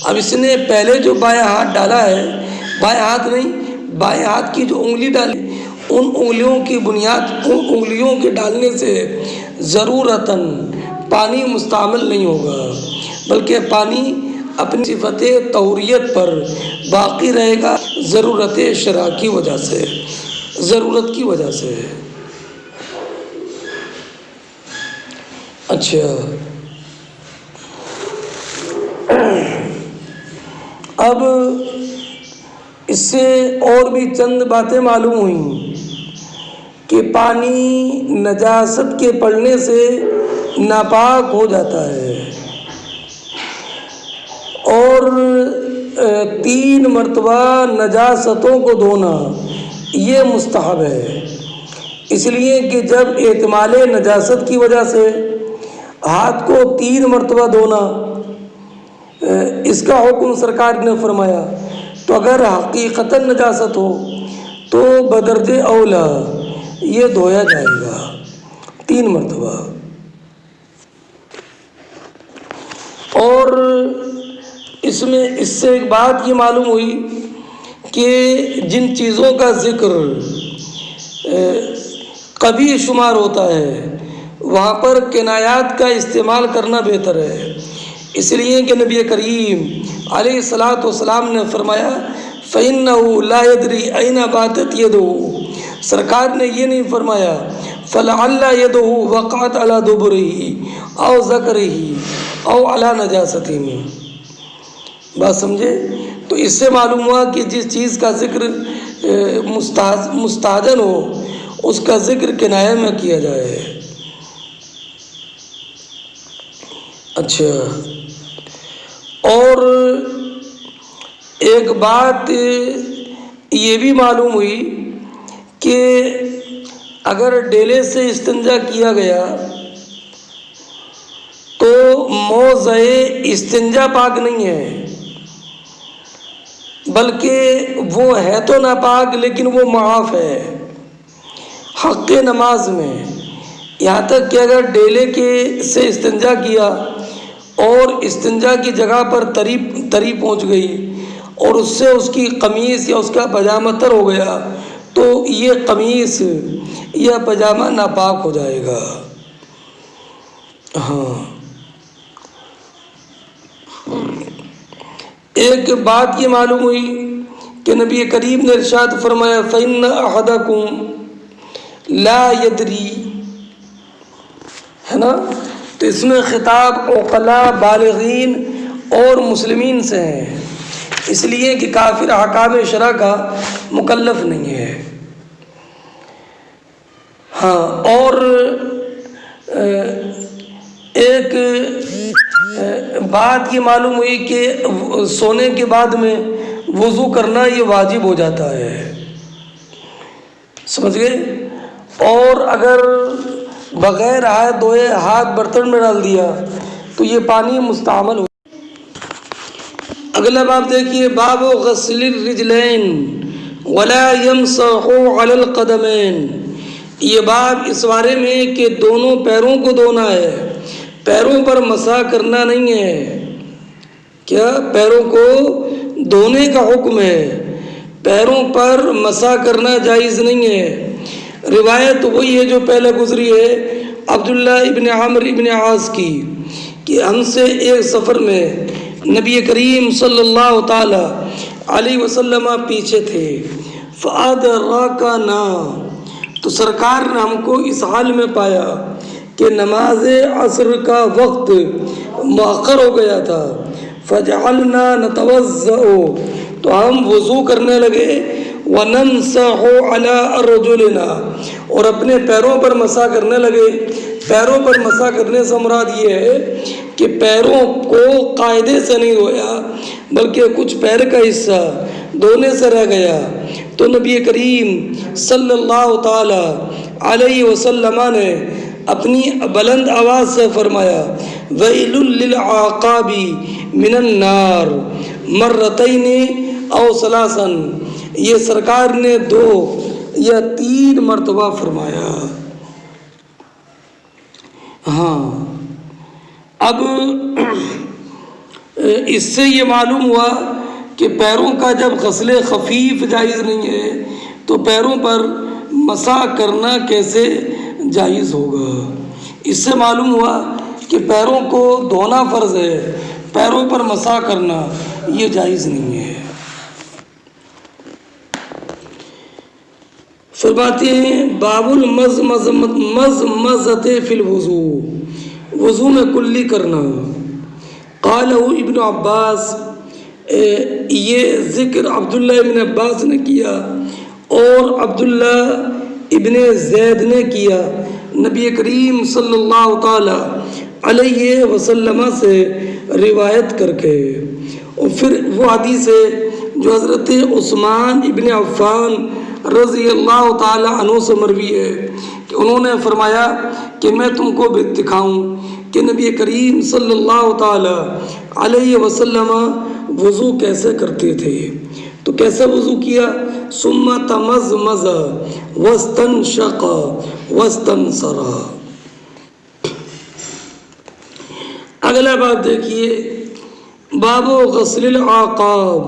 اب اس نے پہلے جو بائیں ہاتھ ڈالا ہے، بائیں ہاتھ نہیں، بائیں ہاتھ کی جو انگلی ڈالی، ان انگلیوں کی بنیاد، ان انگلیوں کے ڈالنے سے ضرورتاً پانی مستعمل نہیں ہوگا بلکہ پانی اپنی صفت طہوریت پر باقی رہے گا، ضرورت شرع کی وجہ سے، ضرورت کی وجہ سے. اچھا، اب اس سے اور بھی چند باتیں معلوم ہوئیں کہ پانی نجاست کے پڑنے سے ناپاک ہو جاتا ہے اور 3 مرتبہ نجاستوں کو دھونا یہ مستحب ہے، اس لیے کہ جب احتمال نجاست کی وجہ سے ہاتھ کو 3 مرتبہ دھونا اس کا حکم سرکار نے فرمایا تو اگر حقیقتاً نجاست ہو تو بدرج اولا یہ دھویا جائے گا 3 مرتبہ. اور اس سے ایک بات یہ معلوم ہوئی کہ جن چیزوں کا ذکر قبیح شمار ہوتا ہے وہاں پر کنایات کا استعمال کرنا بہتر ہے، اس لیے کہ نبی کریم علیہ الصلاۃ والسلام نے فرمایا فَإِنَّهُ لَا يَدْرِي أَيْنَ بَاتَتْ يَدُهُ. سرکار نے یہ نہیں فرمایا فَلَعَلَّ يَدُهُ وَقَعَتْ عَلَى دُبُرِهِ أَوْ ذَكَرِهِ أَوْ عَلَى نَجَاسَتِهِ. بات سمجھے؟ تو اس سے معلوم ہوا کہ جس چیز کا ذکر مستحجن ہو اس کا ذکر کنایہ میں کیا جائے. اچھا، اور ایک بات یہ بھی معلوم ہوئی کہ اگر ڈیلے سے استنجا کیا گیا تو موضع استنجا پاک نہیں ہے بلکہ وہ ہے تو ناپاک لیکن وہ معاف ہے حق نماز میں. یہاں تک کہ اگر ڈیلے سے استنجا کیا اور استنجا کی جگہ پر تری پہنچ گئی اور اس سے اس کی قمیص یا اس کا پاجامہ تر ہو گیا تو یہ قمیص یا پاجامہ ناپاک ہو جائے گا. ہاں، ایک بات یہ معلوم ہوئی کہ نبی کریم نے ارشاد فرمایا فَإِنَّ أَحَدَكُمْ لَا يَدْرِي، ہے نا؟ تو اس میں خطاب عقلاء، بالغین اور مسلمین سے ہیں، اس لیے کہ کافر احکام شرع کا مکلف نہیں ہے. ہاں، اور ایک بات یہ معلوم ہوئی کہ سونے کے بعد میں وضو کرنا یہ واجب ہو جاتا ہے، سمجھ گئے؟ اور اگر بغیر ہاتھ دھوئے ہاتھ برتن میں ڈال دیا تو یہ پانی مستعمل ہو۔ اگلا باب دیکھیے، باب غسل الرجلین ولا یمسح علی القدمین۔ یہ باب اس بارے میں کہ دونوں پیروں کو دھونا ہے، پیروں پر مسح کرنا نہیں ہے۔ کیا پیروں کو دھونے کا حکم ہے، پیروں پر مسح کرنا جائز نہیں ہے۔ روایت وہی ہے جو پہلے گزری ہے عبداللہ ابن عمرو ابن عاص کی، کہ ہم سے ایک سفر میں نبی کریم صلی اللہ تعالی علیہ وسلم پیچھے تھے، فَأَدْرَكَنَا، تو سرکار نے ہم کو اس حال میں پایا کہ نماز عصر کا وقت مؤخر ہو گیا تھا، فَجَعَلْنَا نَتَوَضَّأُ، تو ہم وضو کرنے لگے، وَنَمْسَحُ عَلَىٰ أَرْجُلِنَا، اور اپنے پیروں پر مسح کرنے لگے۔ پیروں پر مسح کرنے سے مراد یہ ہے کہ پیروں کو قاعدے سے نہیں دھویا، بلکہ کچھ پیر کا حصہ دھونے سے رہ گیا۔ تو نبی کریم صلی اللہ تعالی علیہ وسلم نے اپنی بلند آواز سے فرمایا، وَيْلٌ لِّلْعَقَابِ مِنَ النَّارِ مَرَّتَيْنِ أَوْ ثَلَاثًا، یہ سرکار نے 2 یا 3 مرتبہ فرمایا۔ ہاں، اب اس سے یہ معلوم ہوا کہ پیروں کا جب غسل خفیف جائز نہیں ہے تو پیروں پر مسح کرنا کیسے جائز ہوگا۔ اس سے معلوم ہوا کہ پیروں کو دھونا فرض ہے، پیروں پر مسح کرنا یہ جائز نہیں ہے۔ فرماتے ہیں باب المزمزۃ فی الوضوء، وضو میں کلی کرنا۔ قالہ ابن عباس، یہ ذکر عبداللہ ابن عباس نے کیا اور عبداللہ ابن زید نے کیا نبی کریم صلی اللہ تعالی علیہ وسلم سے روایت کر کے۔ اور پھر وہ حدیث ہے جو حضرت عثمان ابن عفان رضی اللہ تعالی عنہ سے مروی ہے کہ انہوں نے فرمایا کہ میں تم کو دکھاؤں کہ نبی کریم صلی اللہ تعالی علیہ وسلم وضو کیسے کرتے تھے۔ تو کیسے وضو کیا؟ ثم تمزمز واستنشق واستنثر۔ اگلا باب دیکھیے، باب غسل العقاب۔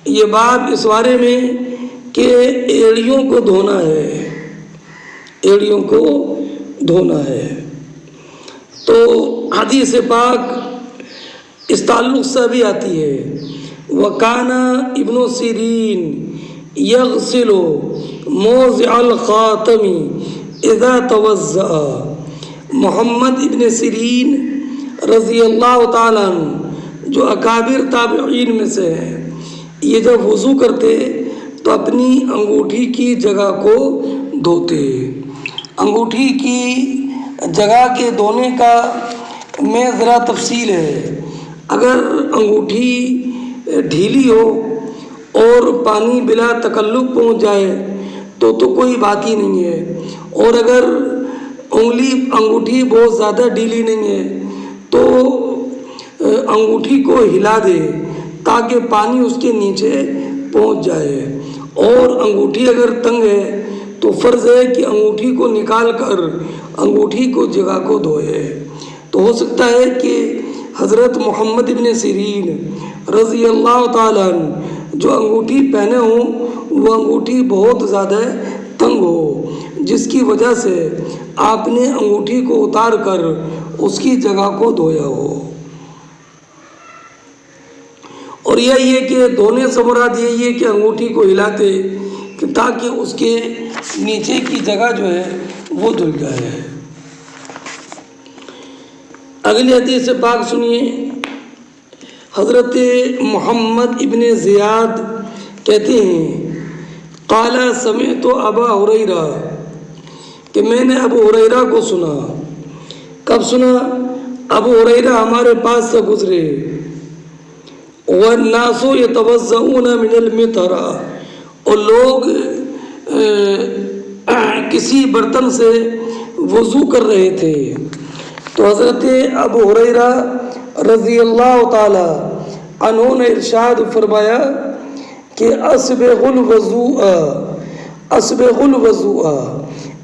یہ باب اس بارے میں کہ ایڑیوں کو دھونا ہے، ایڑیوں کو دھونا ہے۔ تو حدیث پاک اس تعلق سے بھی آتی ہے، وَكَانَ ابن سیرین یغسل موضع الخاتم اذا توضأ۔ محمد ابن سیرین رضی اللہ تعالیٰ عنہ جو اکابر تابعین میں سے ہیں، یہ جب وضو کرتے تو اپنی انگوٹھی کی جگہ کو دھوتے۔ انگوٹھی کی جگہ کے دھونے کا میں ذرا تفصیل ہے۔ اگر انگوٹھی ڈھیلی ہو اور پانی بلا تکلف پہنچ جائے تو کوئی بات ہی نہیں ہے، اور اگر انگوٹھی بہت زیادہ ڈھیلی نہیں ہے تو انگوٹھی کو ہلا دے تاکہ پانی اس کے نیچے پہنچ جائے، اور انگوٹھی اگر تنگ ہے تو فرض ہے کہ انگوٹھی کو نکال کر انگوٹھی کو جگہ کو دھوئے۔ تو ہو سکتا ہے کہ حضرت محمد ابن سیرین رضی اللہ تعالیٰ عنہ جو انگوٹھی پہنے ہوں وہ انگوٹھی بہت زیادہ تنگ ہو، جس کی وجہ سے آپ نے انگوٹھی کو اتار کر اس کی جگہ کو دھویا ہو۔ اور یہی ہے کہ دھونے سے مراد یہی ہے کہ انگوٹھی کو ہلاتے کہ تاکہ اس کے نیچے کی جگہ جو ہے وہ دھل جائے۔ اگلی حدیث پاک سنیے، حضرت محمد ابن زیاد کہتے ہیں قال سمعت ابا ہریرہ، کہ میں نے ابو ہریرہ کو سنا۔ کب سنا؟ ابو ہریرہ ہمارے پاس سے گزرے، والناس یتوضؤون من المطرہ، اور لوگ کسی برتن سے وضو کر رہے تھے، تو حضرت ابو ہریرہ رضی اللہ تعالی عنہ نے ارشاد فرمایا کہ اسبغ الوضوء،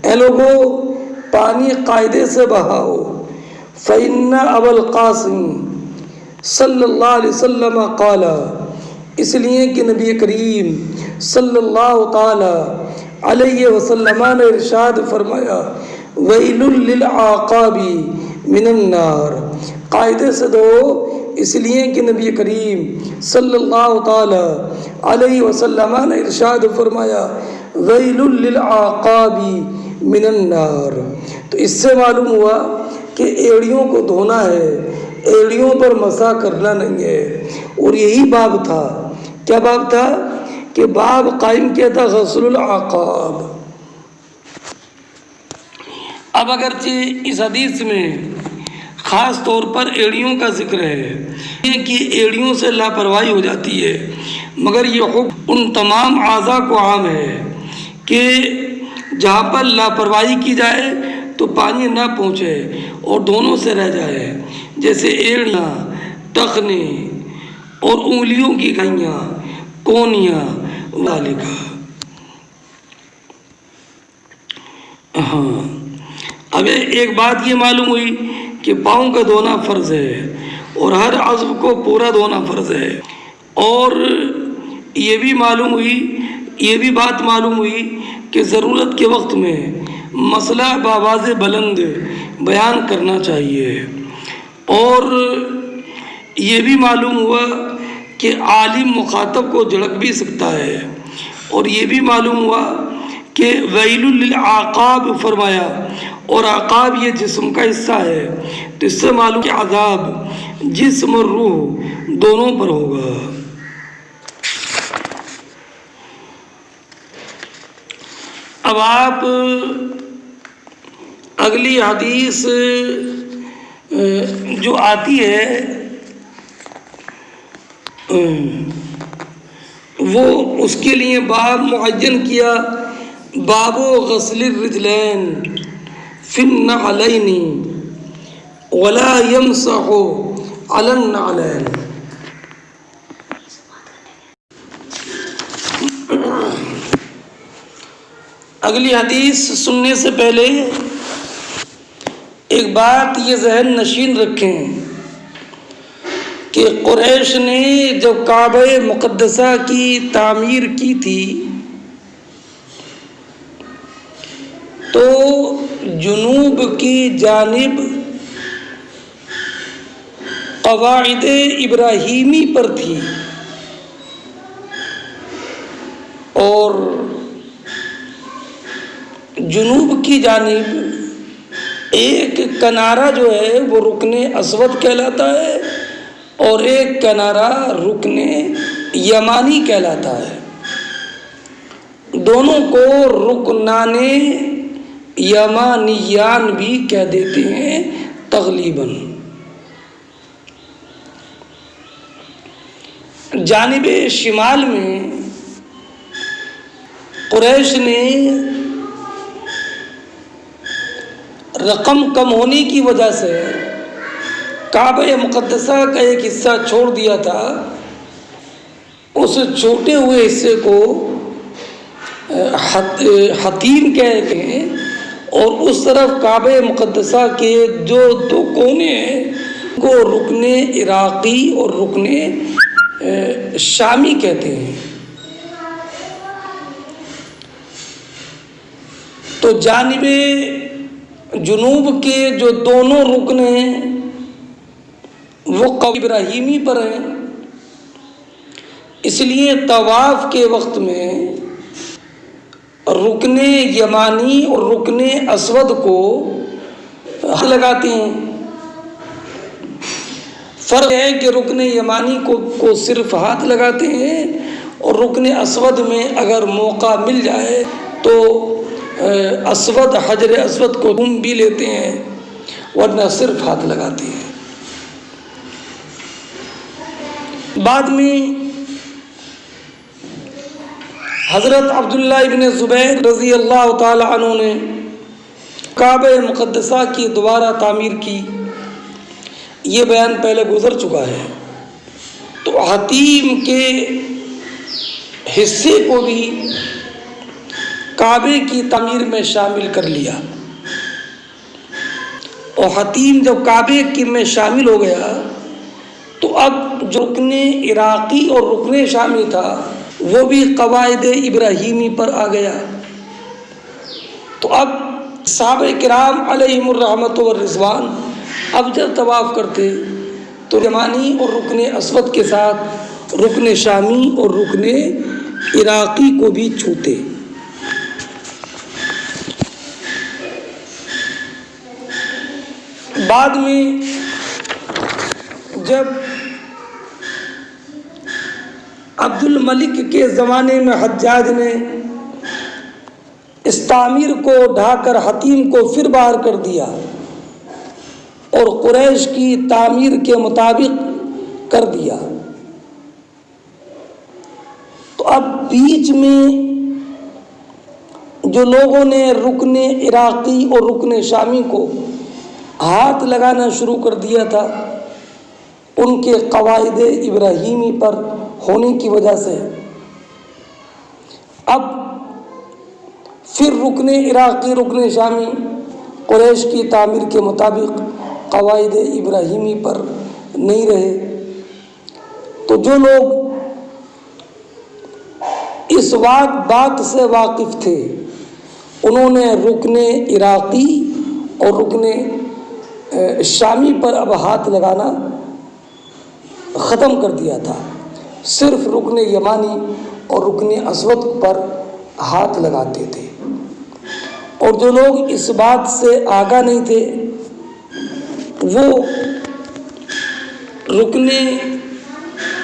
اے لوگو پانی قاعدے سے بہاؤ، فإن ابا القاسم صلی اللہ علیہ وسلم قال، اس لیے کہ نبی کریم صلی اللہ تعالی علیہ وسلم نے ارشاد فرمایا ویل للعقاب من النار، قاعدے سے دو، اس لیے کہ نبی کریم صلی اللہ تعالی علیہ وسلم نے ارشاد فرمایا ویل للعقاب من النار۔ تو اس سے معلوم ہوا کہ ایڑیوں کو دھونا ہے، ایڑیوں پر مسح کرنا نہیں ہے۔ اور یہی باب تھا، کیا باب تھا کہ باب قائم کیا تھا غسل العقاب۔ اب اگرچہ اس حدیث میں خاص طور پر ایڑیوں کا ذکر ہے کہ ایڑیوں سے لاپرواہی ہو جاتی ہے، مگر یہ حکم ان تمام اعضاء کو عام ہے کہ جہاں پر لاپرواہی کی جائے تو پانی نہ پہنچے اور دونوں سے رہ جائے، جیسے ایڑیاں، ٹخنے اور انگلیوں کی گھائیاں، کونیاں والکا۔ ہاں، اب ایک بات یہ معلوم ہوئی کہ پاؤں کا دھونا فرض ہے اور ہر عضو کو پورا دھونا فرض ہے، اور یہ بھی بات معلوم ہوئی کہ ضرورت کے وقت میں مسئلہ بآواز بلند بیان کرنا چاہیے، اور یہ بھی معلوم ہوا کہ عالم مخاطب کو جھڑک بھی سکتا ہے، اور یہ بھی معلوم ہوا کہ ویل للعقاب فرمایا، اور عقاب یہ جسم کا حصہ ہے، تو اس سے معلوم کہ عذاب جسم اور روح دونوں پر ہوگا۔ اب آپ اگلی حدیث جو آتی ہے وہ اس کے لیے باب معین کیا، باب غسل الرجلین فی النعلین ولا یمسح علی النعلین۔ اگلی حدیث سننے سے پہلے ایک بات یہ ذہن نشین رکھیں کہ قریش نے جب کعبہ مقدسہ کی تعمیر کی تھی تو جنوب کی جانب قواعد ابراہیمی پر تھی، اور جنوب کی جانب ایک کنارہ جو ہے وہ رکن اسود کہلاتا ہے اور ایک کنارہ رکن یمانی کہلاتا ہے، دونوں کو رکنان یمانیان بھی کہہ دیتے ہیں تغلیباً۔ جانب شمال میں قریش نے رقم کم ہونے کی وجہ سے کعبہ مقدسہ کا ایک حصہ چھوڑ دیا تھا، اس چھوٹے ہوئے حصے کو حتیم کہتے ہیں، اور اس طرف کعبہ مقدسہ کے جو دو کونے ہیں کو رکن عراقی اور رکن شامی کہتے ہیں۔ تو جانب جنوب کے جو دونوں رکن ہیں وہ قواعد ابراہیمی پر ہیں، اس لیے طواف کے وقت میں رکن یمانی اور رکن اسود کو ہاتھ لگاتے ہیں۔ فرق ہے کہ رکن یمانی کو صرف ہاتھ لگاتے ہیں، اور رکن اسود میں اگر موقع مل جائے تو اسود حجر اسود کو چوم بھی لیتے ہیں، ورنہ صرف ہاتھ لگاتے ہیں۔ بعد میں حضرت عبداللہ ابن زبیر رضی اللہ تعالی عنہ نے کعبہ مقدسہ کی دوبارہ تعمیر کی، یہ بیان پہلے گزر چکا ہے۔ تو حتیم کے حصے کو بھی کعبے کی تعمیر میں شامل کر لیا، اور حتیم جب کعبے کی میں شامل ہو گیا تو اب جو رکن عراقی اور رکن شامی تھا وہ بھی قواعد ابراہیمی پر آ گیا۔ تو اب صحابہ کرام علیہم الرحمۃ والرضوان اب جب طواف کرتے تو یمانی اور رکن اسود کے ساتھ رکن شامی اور رکن عراقی کو بھی چھوتے۔ بعد میں جب عبد الملک کے زمانے میں حجاج نے اس تعمیر کو ڈھا کر حتیم کو پھر باہر کر دیا اور قریش کی تعمیر کے مطابق کر دیا، تو اب بیچ میں جو لوگوں نے رکن عراقی اور رکن شامی کو ہاتھ لگانا شروع کر دیا تھا، ان کے قواعد ابراہیمی پر ہونے کی وجہ سے اب پھر رکن عراقی رکن شامی قریش کی تعمیر کے مطابق قواعد ابراہیمی پر نہیں رہے۔ تو جو لوگ اس بات سے واقف تھے انہوں نے رکن عراقی اور رکن شامی پر اب ہاتھ لگانا ختم کر دیا تھا، صرف رکن یمانی اور رکن اسود پر ہاتھ لگاتے تھے، اور جو لوگ اس بات سے آگاہ نہیں تھے وہ رکن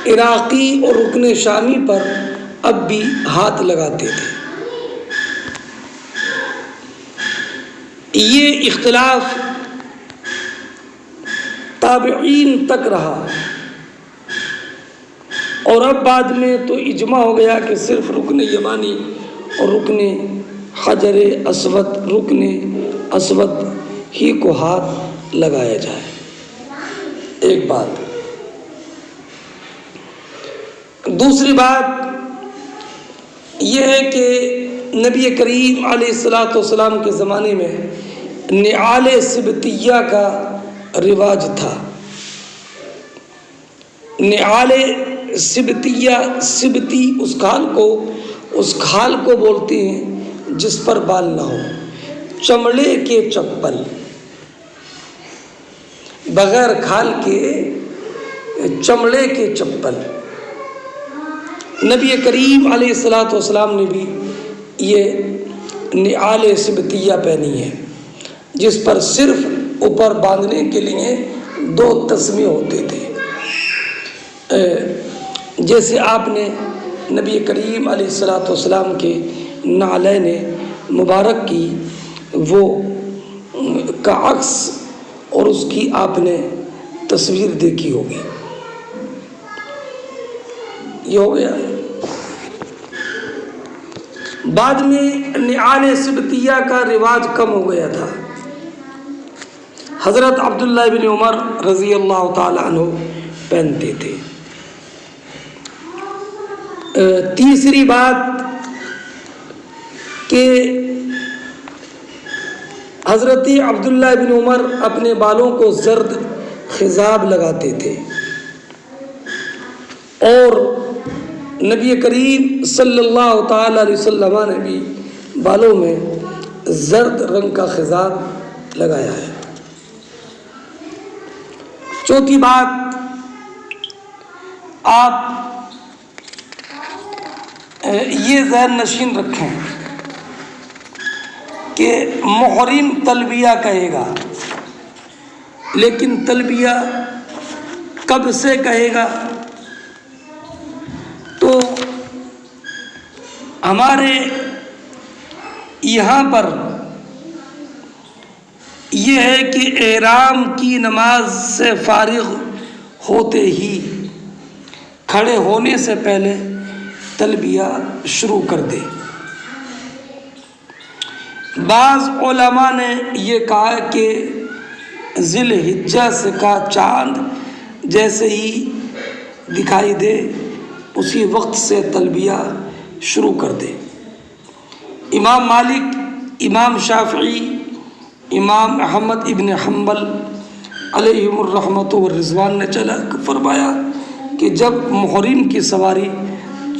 عراقی اور رکن شامی پر اب بھی ہاتھ لگاتے تھے۔ یہ اختلاف تابعین تک رہا، اور اب بعد میں تو اجماع ہو گیا کہ صرف رکن یمانی اور رکن حجر اسود رکن اسود ہی کو ہاتھ لگایا جائے۔ ایک بات۔ دوسری بات یہ ہے کہ نبی کریم علیہ الصلاۃ والسلام کے زمانے میں نعال سبتیہ کا رواج تھا۔ نعال سبتیہ، سبتی اس کھال کو بولتے ہیں جس پر بال نہ ہو، چمڑے کے چپل، بغیر کھال کے چمڑے کے چپل۔ نبی کریم علیہ الصلاۃ والسلام نے بھی یہ نعال سبتیہ پہنی ہے، جس پر صرف اوپر باندھنے کے لیے 2 تسمے ہوتے تھے۔ جیسے آپ نے نبی کریم علیہ الصلاۃ والسلام کے نعلین مبارک کی وہ کا عکس اور اس کی آپ نے تصویر دیکھی ہوگی۔ یہ ہو گیا۔ بعد میں نعال سبتیہ کا رواج کم ہو گیا تھا۔ حضرت عبداللہ بن عمر رضی اللہ تعالی عنہ پہنتے تھے۔ تیسری بات کہ حضرت عبداللہ بن عمر اپنے بالوں کو زرد خضاب لگاتے تھے، اور نبی کریم صلی اللہ تعالی علیہ وسلم نے بھی بالوں میں زرد رنگ کا خضاب لگایا ہے۔ چوتھی بات، آپ یہ ذہن نشین رکھیں کہ محرم تلبیہ کہے گا، لیکن تلبیہ کب سے کہے گا؟ تو ہمارے یہاں پر یہ ہے کہ احرام کی نماز سے فارغ ہوتے ہی کھڑے ہونے سے پہلے تلبیہ شروع کر دے۔ بعض علماء نے یہ کہا کہ ذی الحجہ سے کا چاند جیسے ہی دکھائی دے اسی وقت سے تلبیہ شروع کر دے۔ امام مالک، امام شافعی، امام احمد ابن حنبل علیہم الرحمۃ والرضوان نے فرمایا کہ جب محرم کی سواری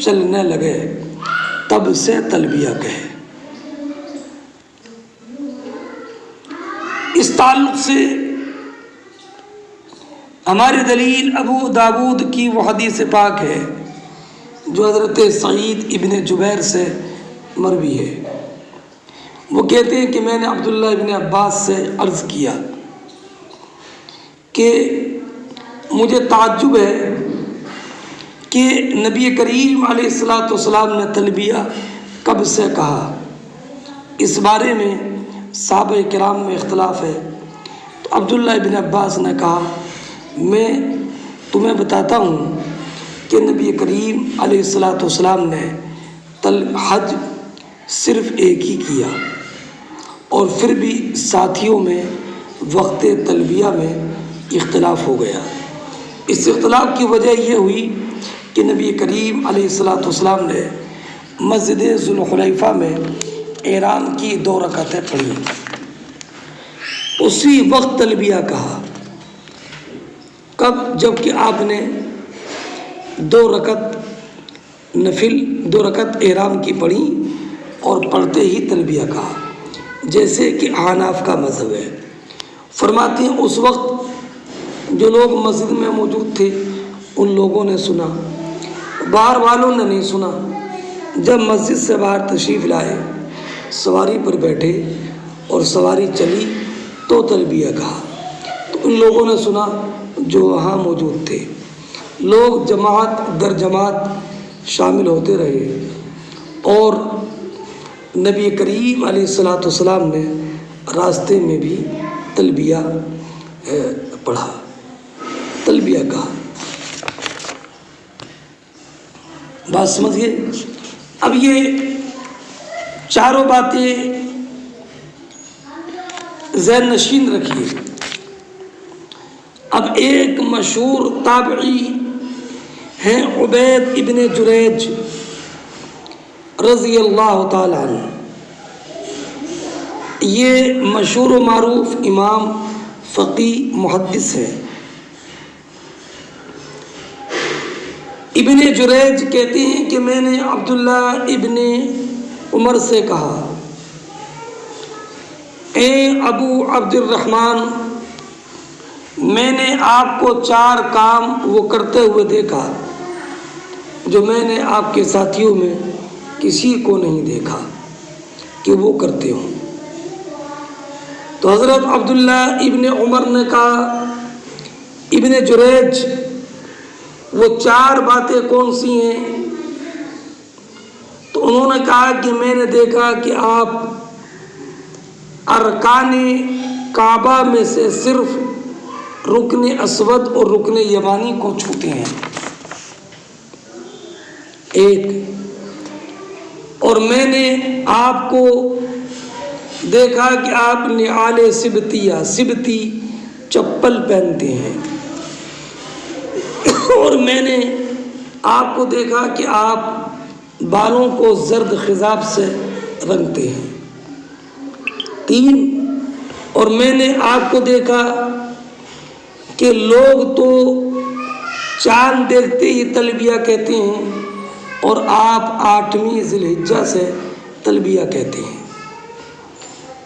چلنے لگے تب سے تلبیہ کہے۔ اس تعلق سے ہماری دلیل ابو داود کی وہ حدیث پاک ہے جو حضرت سعید ابن جبیر سے مروی ہے۔ وہ کہتے ہیں کہ میں نے عبداللہ ابن عباس سے عرض کیا کہ مجھے تعجب ہے کہ نبی کریم علیہ الصلاۃ والسلام نے تلبیہ کب سے کہا۔ اس بارے میں صحابہ کرام میں اختلاف ہے۔ تو عبداللہ ابن عباس نے کہا میں تمہیں بتاتا ہوں کہ نبی کریم علیہ الصلاۃ والسلام نے حج صرف ایک ہی کیا، اور پھر بھی ساتھیوں میں وقت تلبیہ میں اختلاف ہو گیا۔ اس اختلاف کی وجہ یہ ہوئی کہ نبی کریم علیہ الصلاۃ والسلام نے مسجد ذوالحلیفہ میں احرام کی 2 رکعتیں پڑھی، اسی وقت تلبیہ کہا۔ کب؟ جب کہ آپ نے 2 رکعت نفل 2 رکعت احرام کی پڑھی اور پڑھتے ہی تلبیہ کہا، جیسے کہ احناف کا مذہب ہے۔ فرماتے ہیں اس وقت جو لوگ مسجد میں موجود تھے ان لوگوں نے سنا، باہر والوں نے نہیں سنا۔ جب مسجد سے باہر تشریف لائے، سواری پر بیٹھے اور سواری چلی تو تلبیہ کہا، تو ان لوگوں نے سنا جو وہاں موجود تھے۔ لوگ جماعت در جماعت شامل ہوتے رہے اور نبی کریم علیہ الصلاۃ والسلام نے راستے میں بھی تلبیہ پڑھا، تلبیہ کہا۔ بات سمجھئے؟ اب یہ چاروں باتیں ذہن نشین رکھیے۔ اب ایک مشہور تابعی ہیں عبید ابن جریج رضی اللہ تعالی عنہ، یہ مشہور و معروف امام فقیہ محدث ہے۔ ابن جریج کہتے ہیں کہ میں نے عبداللہ ابن عمر سے کہا اے ابو عبد الرحمن، میں نے آپ کو 4 کام وہ کرتے ہوئے دیکھا جو میں نے آپ کے ساتھیوں میں کسی کو نہیں دیکھا کہ وہ کرتے ہوں۔ تو حضرت عبداللہ ابن عمر نے کہا ابن جریج وہ 4 باتیں کون سی ہیں؟ تو انہوں نے کہا کہ میں نے دیکھا کہ آپ ارکان کعبہ میں سے صرف رکن اسود اور رکن یمانی کو چھوتے ہیں، ایک، اور میں نے آپ کو دیکھا کہ آپ نعال سبتی چپل پہنتے ہیں، اور میں نے آپ کو دیکھا کہ آپ بالوں کو زرد خضاب سے رنگتے ہیں، 3، اور میں نے آپ کو دیکھا کہ لوگ تو چاند دیکھتے ہی تلبیہ کہتے ہیں اور آپ 8ویں ذی الحجہ سے تلبیہ کہتے ہیں۔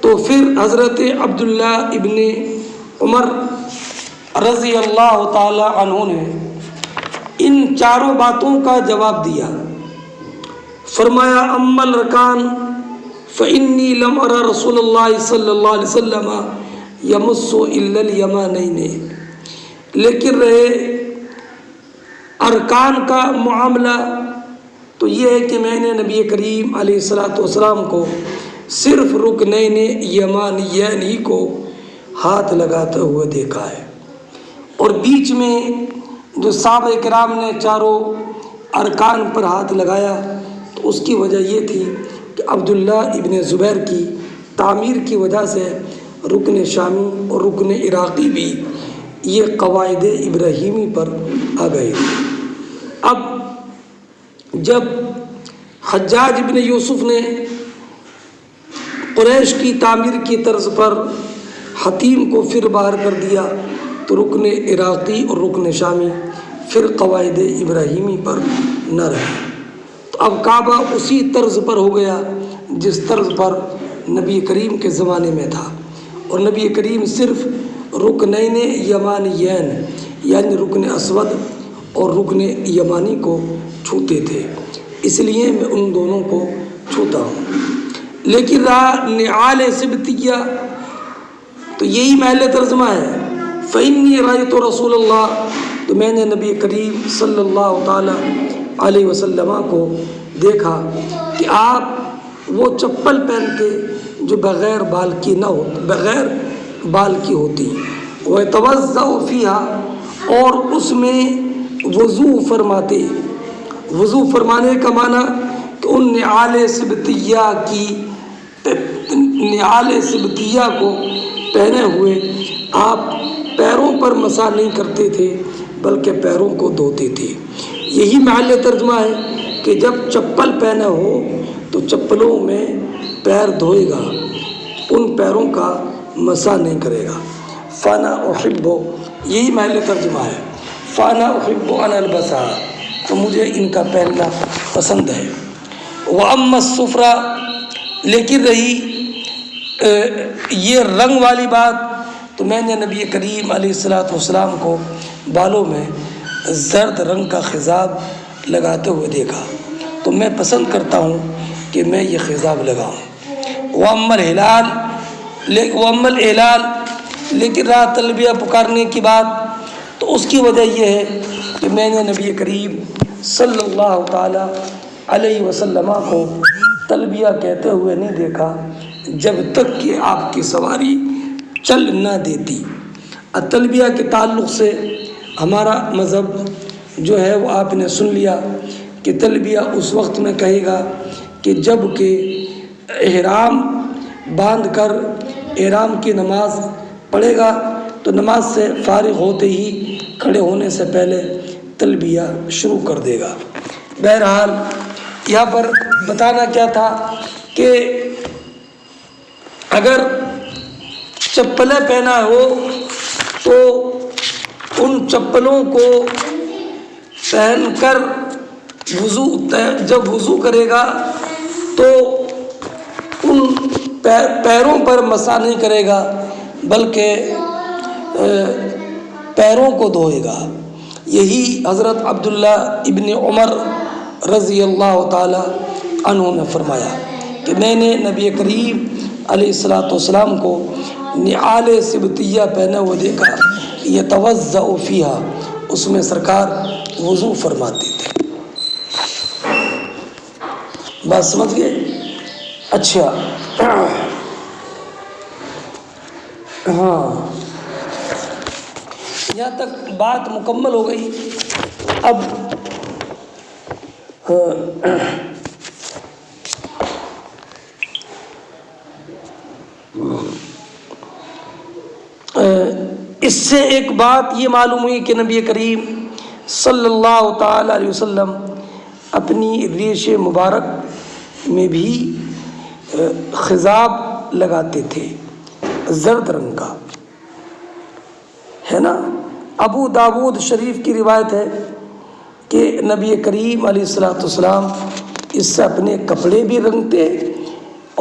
تو پھر حضرت عبداللہ ابن عمر رضی اللہ تعالی عنہ نے ان 4 باتوں کا جواب دیا۔ فرمایا اما الارکان فإنی لم ارى رسول اللہ صلی اللہ علیہ وسلم یمس الا الیمانین، لیکن رہے ارکان کا معاملہ تو یہ ہے کہ میں نے نبی کریم علیہ الصلاۃ والسلام کو صرف رکنین یمانیین ہی کو ہاتھ لگاتے ہوئے دیکھا ہے، اور بیچ میں جو صحابہ کرام نے 4 ارکان پر ہاتھ لگایا تو اس کی وجہ یہ تھی کہ عبداللہ ابن زبیر کی تعمیر کی وجہ سے رکن شامی اور رکن عراقی بھی یہ قواعد ابراہیمی پر آ گئے تھے۔ اب جب حجاج ابن یوسف نے قریش کی تعمیر کی طرز پر حتیم کو پھر باہر کر دیا تو رکن عراقی اور رکن شامی پھر قواعد ابراہیمی پر نہ رہے۔ تو اب کعبہ اسی طرز پر ہو گیا جس طرز پر نبی کریم کے زمانے میں تھا، اور نبی کریم صرف رکنین یمانیین یعنی رکن اسود اور رکن یمانی کو چھوتے تھے، اس لیے میں ان دونوں کو چھوتا ہوں۔ لیکن رہا نعال سبتیہ تو یہی محل ترجمہ ہے، فإنی رأیت رسول اللہ، تو میں نے نبی کریم صلی اللہ تعالیٰ علیہ وسلم کو دیکھا کہ آپ وہ چپل پہنتے جو بغیر بال کی نہ ہو، بغیر بال کی ہوتی، وَيَتَوَضَّأُ فِيهَا، اور اس میں وضو فرماتے۔ وضو فرمانے کا معنی کہ ان نعال سبتیہ کو پہنے ہوئے آپ پیروں پر مسح نہیں کرتے تھے بلکہ پیروں کو دھوتے تھے۔ یہی محل ترجمہ ہے کہ جب چپل پہنے ہو تو چپلوں میں پیر دھوئے گا، ان پیروں کا مسح نہیں کرے گا۔ فانا احب، یہی محل ترجمہ ہے، فانا احب ان البسا، تو مجھے ان کا پہننا پسند ہے۔ واما الصفرا، لیکن رہی یہ رنگ والی بات، تو میں نے نبی کریم علیہ السلام کو بالوں میں زرد رنگ کا خضاب لگاتے ہوئے دیکھا، تو میں پسند کرتا ہوں کہ میں یہ خضاب لگاؤں۔ واما الہلال، لیکن رہا تلبیہ پکارنے کی بات، تو اس کی وجہ یہ ہے کہ میں نے نبی کریم صلی اللہ تعالیٰ علیہ وسلم کو تلبیہ کہتے ہوئے نہیں دیکھا جب تک کہ آپ کی سواری چل نہ دیتی۔ تلبیہ کے تعلق سے ہمارا مذہب جو ہے وہ آپ نے سن لیا کہ تلبیہ اس وقت میں کہے گا کہ جب کہ احرام باندھ کر احرام کی نماز پڑھے گا تو نماز سے فارغ ہوتے ہی کھڑے ہونے سے پہلے تلبیہ شروع کر دے گا۔ بہرحال یہاں پر بتانا کیا تھا کہ اگر چپلیں پہنا ہو تو ان چپلوں کو پہن کر جب وضو کرے گا تو ان پیروں پر مسح نہیں کرے گا بلکہ پیروں کو دھوئے گا۔ یہی حضرت عبداللہ ابن عمر رضی اللہ تعالی عنہ نے فرمایا کہ میں نے نبی کریم علیہ السلام کو نعال سبتیہ پہنے ہوئے دیکھا، یتوضأ فیہا، اس میں سرکار وضو فرماتے تھے۔ بات سمجھ گئے؟ اچھا، ہاں، یہاں تک بات مکمل ہو گئی۔ اب اس سے ایک بات یہ معلوم ہوئی کہ نبی کریم صلی اللہ تعالی علیہ وسلم اپنی ریش مبارک میں بھی خضاب لگاتے تھے زرد رنگ کا، ہے نا۔ ابو داود شریف کی روایت ہے کہ نبی کریم علیہ السلام اس سے اپنے کپڑے بھی رنگتے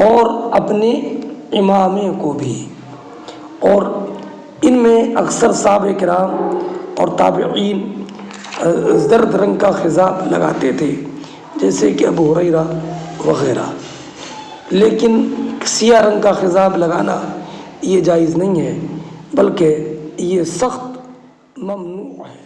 اور اپنے امامے کو بھی، اور ان میں اکثر صحابہ کرام اور تابعین زرد رنگ کا خضاب لگاتے تھے جیسے کہ ابو ہریرہ وغیرہ، لیکن سیاہ رنگ کا خضاب لگانا یہ جائز نہیں ہے بلکہ یہ سخت ممنوع ہے۔